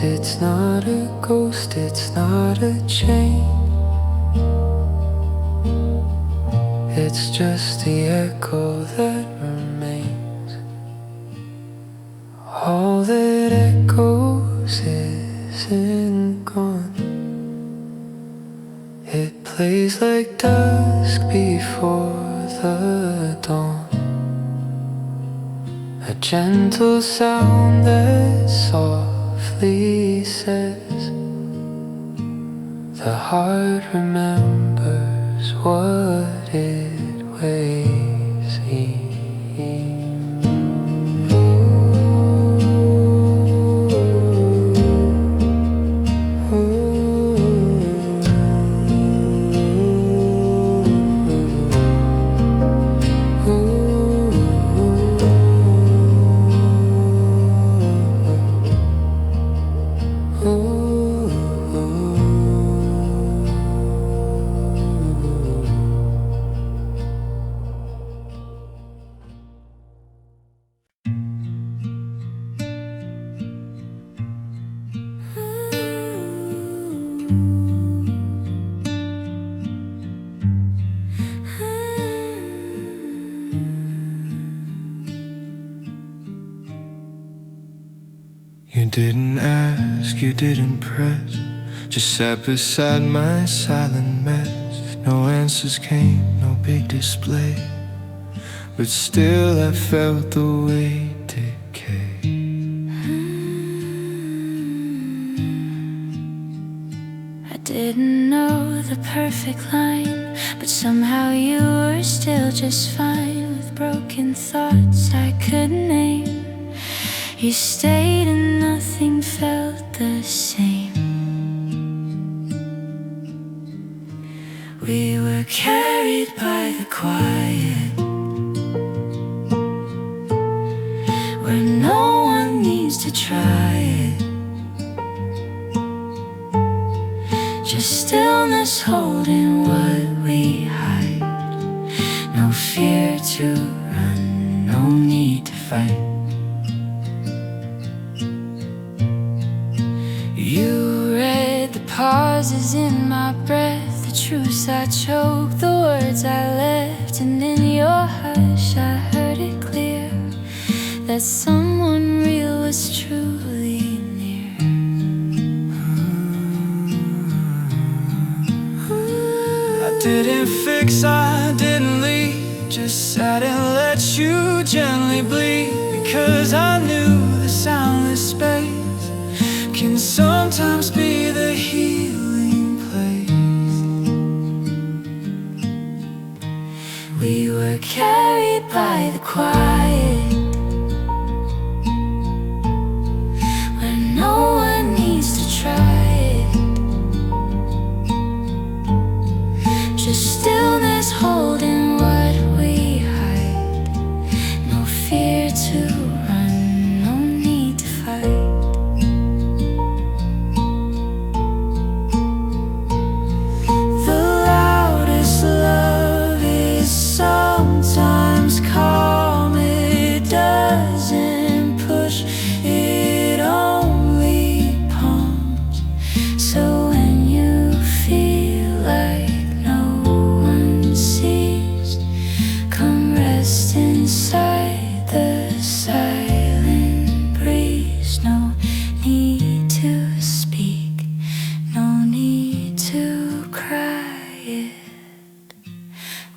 Speaker 1: It's not a ghost, it's not a chain. It's just the echo that remains. All that echoes isn't gone. It plays like dusk before the dawn. A gentle sound that softly says the heart remembers what it weighs in.
Speaker 3: You didn't ask, you didn't press, just sat beside my silent mess. No answers came, no big display, but still I felt the weight decay.
Speaker 2: I didn't know the perfect line, but somehow you were still just fine with broken thoughts I couldn't name. You stayed and nothing felt the same. We were carried by the quiet, where no one needs to try it. Just stillness holding what we hide. No fear to run, no need to fight. You read the pauses in my breath, the truths I choked, the words I left. And in your hush I heard it clear that someone real was truly near.
Speaker 3: I didn't fix, I didn't leave, just sat and let you gently bleed. Because I knew the soundless space can sometimes be the healing place.
Speaker 2: We were carried by the quiet, where no one needs to try it. Just stillness holding what we hide. No fear to run, no need to fight.
Speaker 1: Sometimes calm, it doesn't push, it only pumps. So when you feel like no one sees, come rest inside the silent breeze. No need to speak, no need to cry it.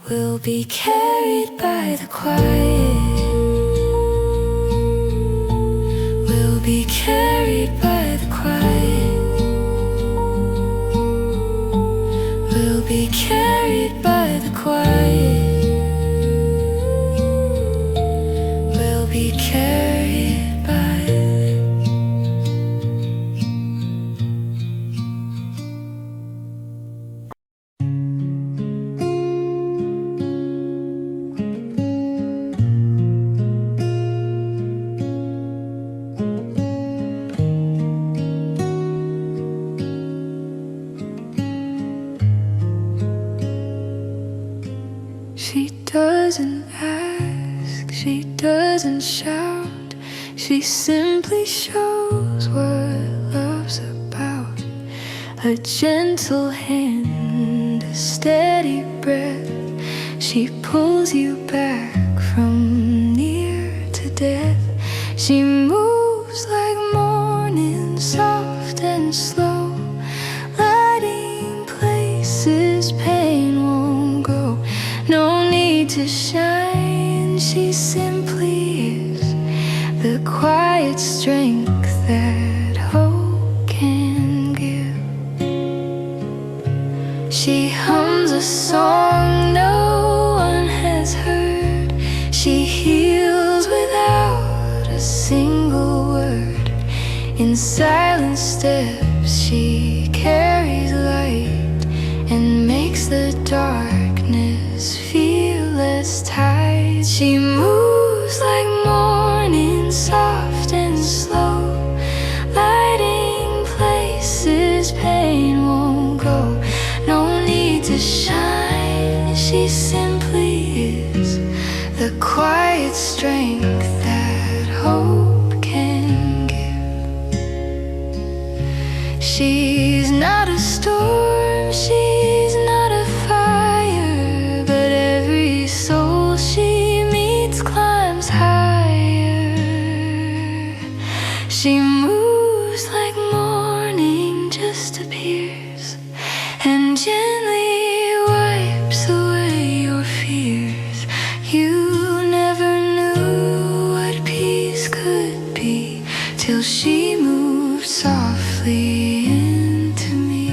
Speaker 1: We'll be carried by the quiet. We'll be carried by the quiet. We'll be carried by the quiet. We'll be carried by. She doesn't ask. She doesn't shout, she simply shows what love's about. A gentle hand, a steady breath. She pulls you back from near to death. She moves like morning, soft and slow, lighting places pain won't go. No need to shine, she simply is the quiet strength that hope can give. She hums a song no one has heard. She heals without a single word. In silent steps she carries light and makes the darkness feel less tight. She moves like morning, soft and slow, lighting places pain won't go. No need to shine, she simply is the quiet strength that hope can give. She's not a storm, she's not a fire, but every soul she meets climbs higher. She moves like morning, just appears and gently wipes away your fears. You never knew what peace could be till she moved softly into me.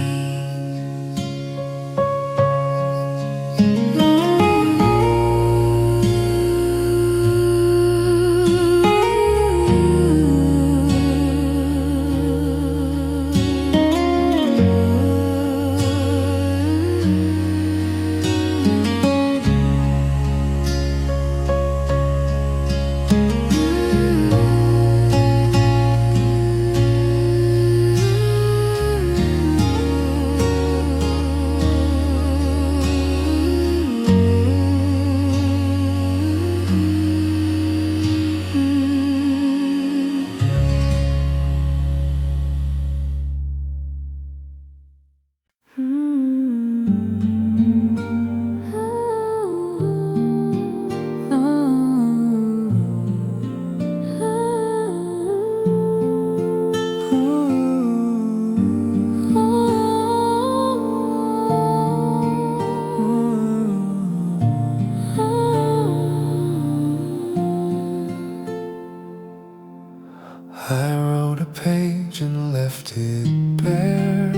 Speaker 3: I wrote a page and left it bare,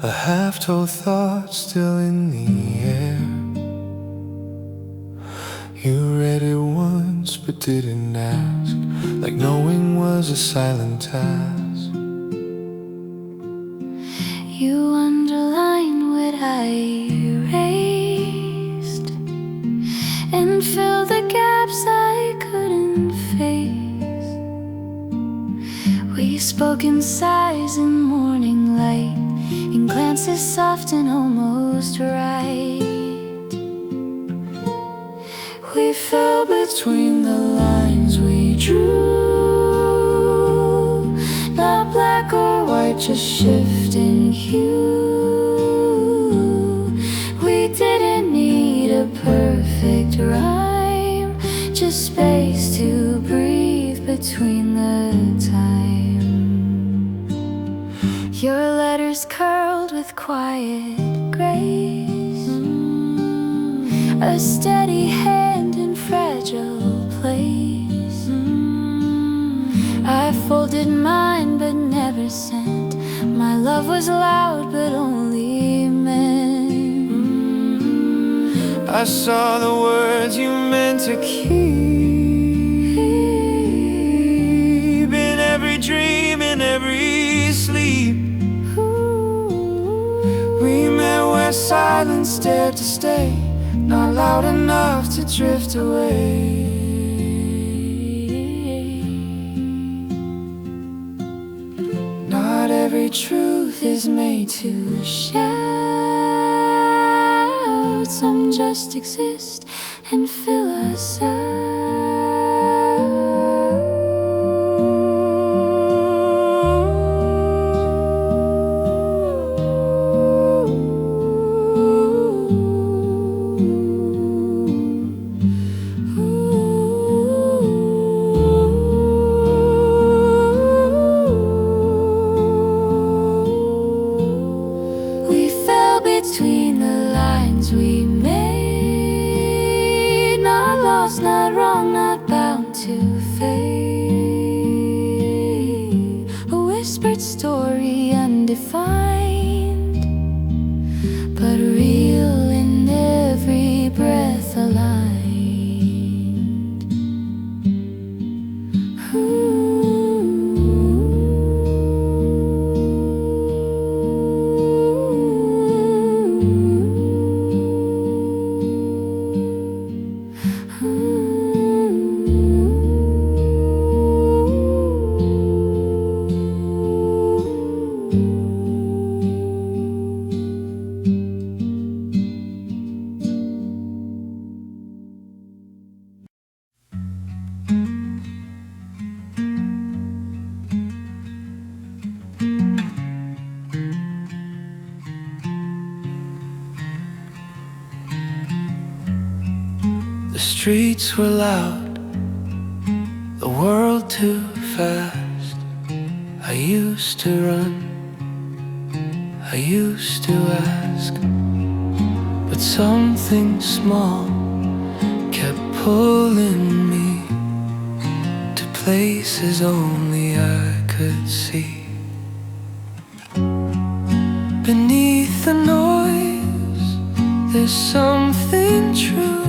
Speaker 3: a half-told thought still in the air. You read it once but didn't ask, like knowing was a silent task.
Speaker 2: You underlined what I erased and filled the gaps I couldn't face. We spoke in sighs in morning light, in glances soft and almost right. We fell between the lines we drew, not black or white, just shifting hue. We didn't need a perfect rhyme, just space to breathe between the time. Your letters curled with quiet grace, a steady hand in fragile place. I folded mine but never sent. My love was loud but only meant.
Speaker 3: I saw the words you meant to keep in every dream, in every sleep. We met where silence dared to stay, not loud enough to drift away. Not every truth is made to shout. Some just exist,
Speaker 2: and fill us up. We fell between the lines we made, not lost, not wrong, not bound to fade. A whispered story undefined, but real in every breath aligned.
Speaker 3: The streets were loud, the world too fast. I used to run, I used to ask, but something small kept pulling me to places only I could see. Beneath the noise, there's something true,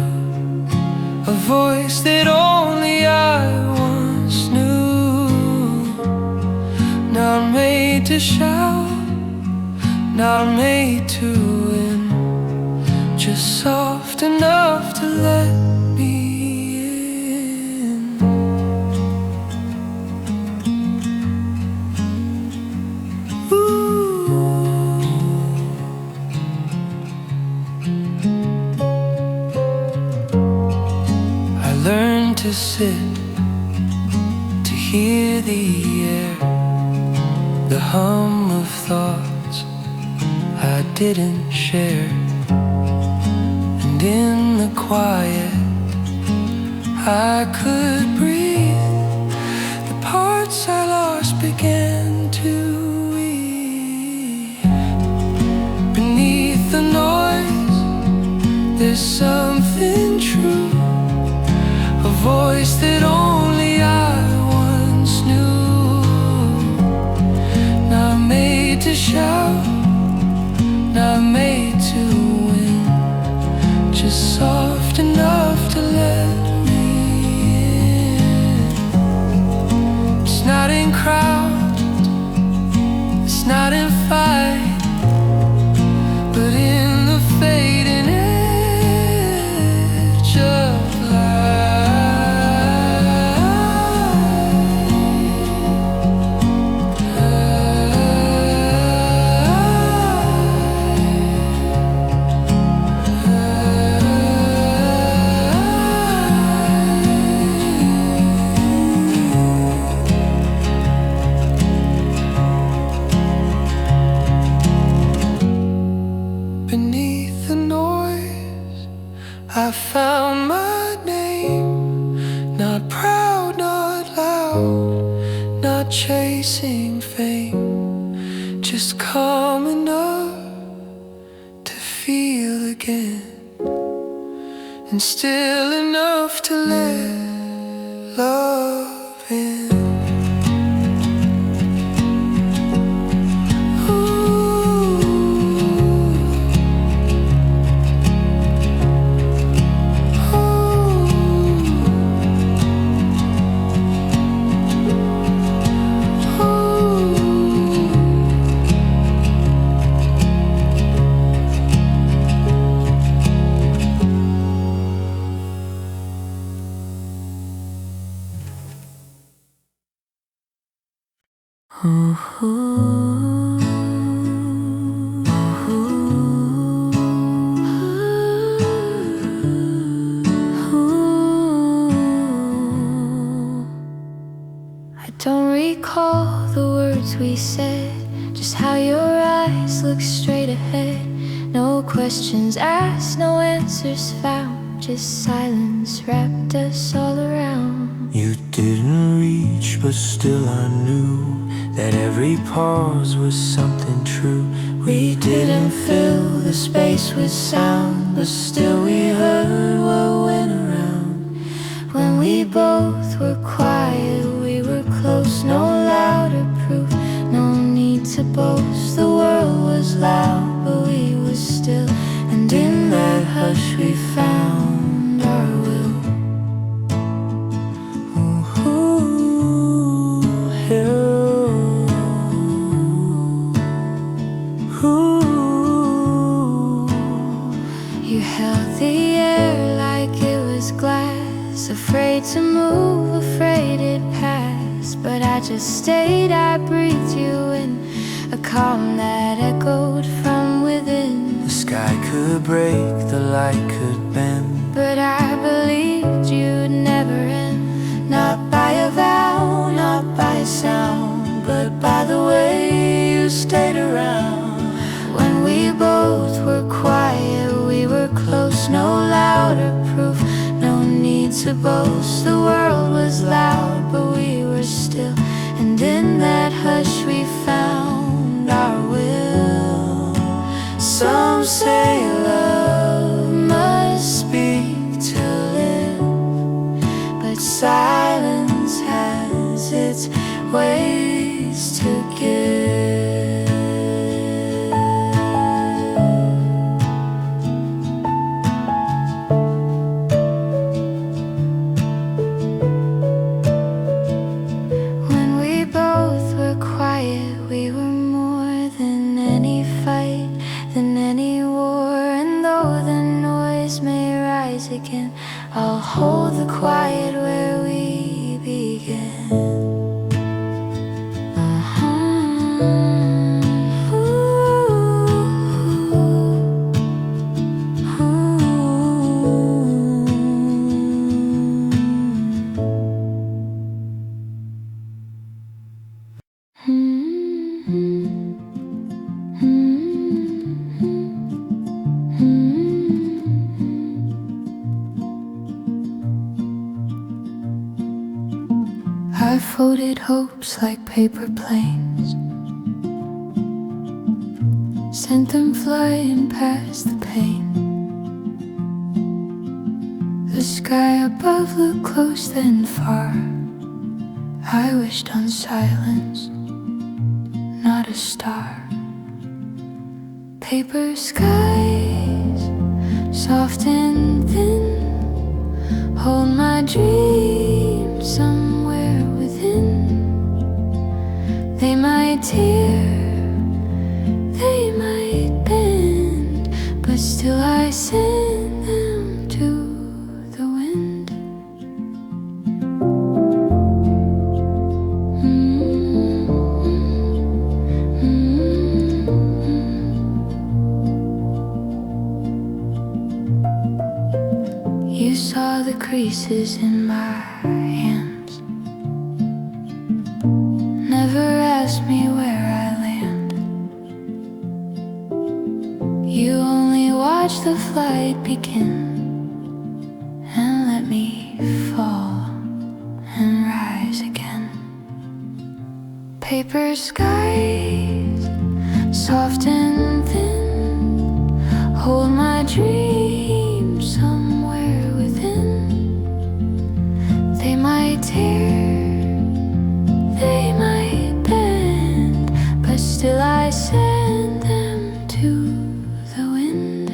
Speaker 3: a voice that only I once knew. Not made to shout, not made to win, just soft enough to let me in. Ooh. I learned to sit, to hear the air, the hum of thoughts I didn't share. And in the quiet I could breathe, the parts I lost began to weave. Beneath the noise, there's something true, a voice that only I once knew. Not made to shout, not made to win, just soft enough to let me in. It's not in crowds, it's not in fight, but in the fading edge of beneath the noise, I found my name. Not proud, not loud, not chasing fame, just calm enough to feel again, and still enough to let love in.
Speaker 2: questions asked, no answers found, just silence wrapped us all around.
Speaker 3: You didn't reach, but still I knew that every pause was something true. We didn't fill the space with sound, but still we heard what went around.
Speaker 2: When we both were quiet, we were close, no louder proof, no need to boast. The world was loud, but we were still, and in that hush we found our will. You held the air like it was glass, afraid to move, afraid it'd pass. But I just stayed, I breathed you in, a calm that echoed from within.
Speaker 3: The sky could break, the light could bend,
Speaker 2: but I believed you'd never end. Not by a vow, not by a sound, but by the way you stayed around. When we both were quiet, we were close, no louder proof, no need to boast. The world was loud, but we were still, and in that hush we found our will. Some say love must speak to live, but silence has its ways to give. When we both were quiet, we were more than any fight, than any war. And though the noise may rise again, I'll hold the quiet where we began. I folded hopes like paper planes, sent them flying past the pain. The sky above looked close then far. I wished on silence, not a star. Paper skies, soft and thin, hold my dreams somewhere within. They might tear, they might bend, but still I send them to the wind. You saw the creases in my hands, never asked me where I land. You only watched the flight begin and let me fall and rise again. Paper skies, soft and thin, hold my dreams somewhere within. They might tear, they might bend, but still I send them to the wind.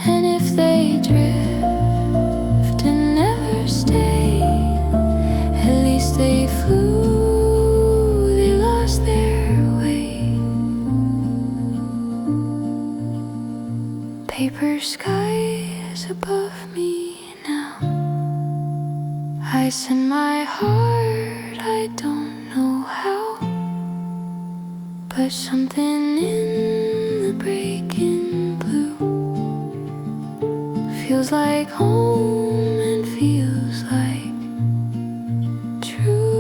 Speaker 2: And if they drift and never stay, at least they flew, they lost their way. Paper skies above me now, ice in my heart, I don't know how, but something in the breaking blue feels like home and feels like true.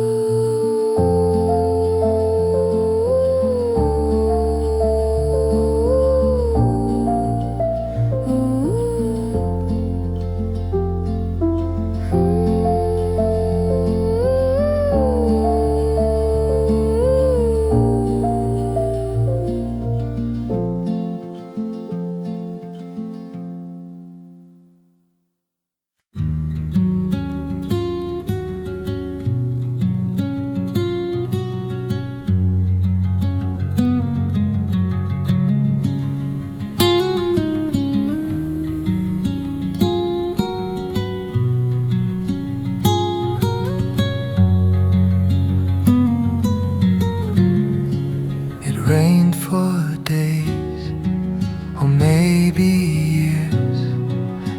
Speaker 3: baby years,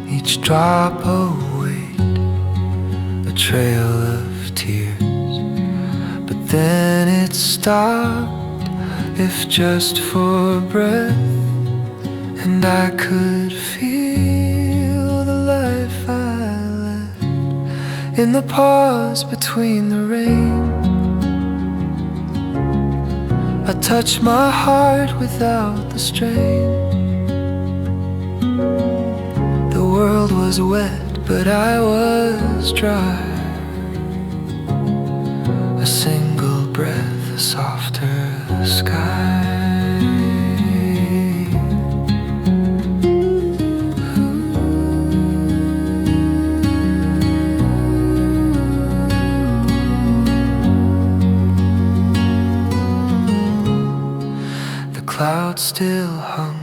Speaker 3: each drop a weight, a trail of tears. But then it stopped, if just for breath, and I could feel the life I left in the pause between the rain. I touched my heart without the strain. The world was wet, but I was dry. A single breath, a softer sky. Clouds still hung,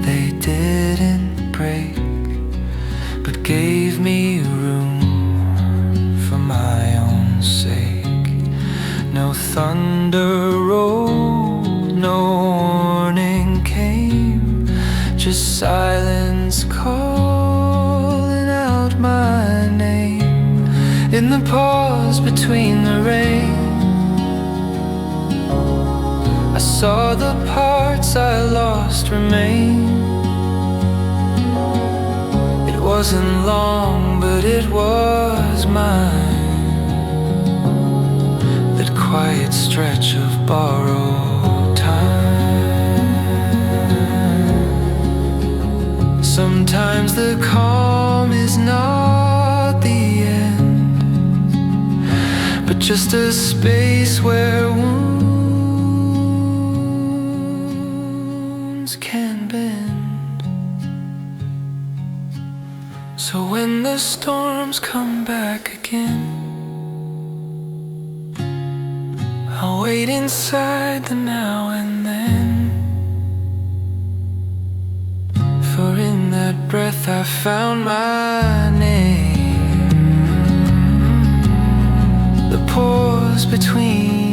Speaker 3: they didn't break, but gave me room for my own sake. No thunder rolled, no warning came, just silence calling out my name. In the pause between the rain, I saw the parts I lost remain. It wasn't long, but it was mine. That quiet stretch of borrowed time. Sometimes the calm is not the end, but just a space where can bend. So when the storms come back again, I'll wait inside the now and then. For in that breath I found my name. The pause between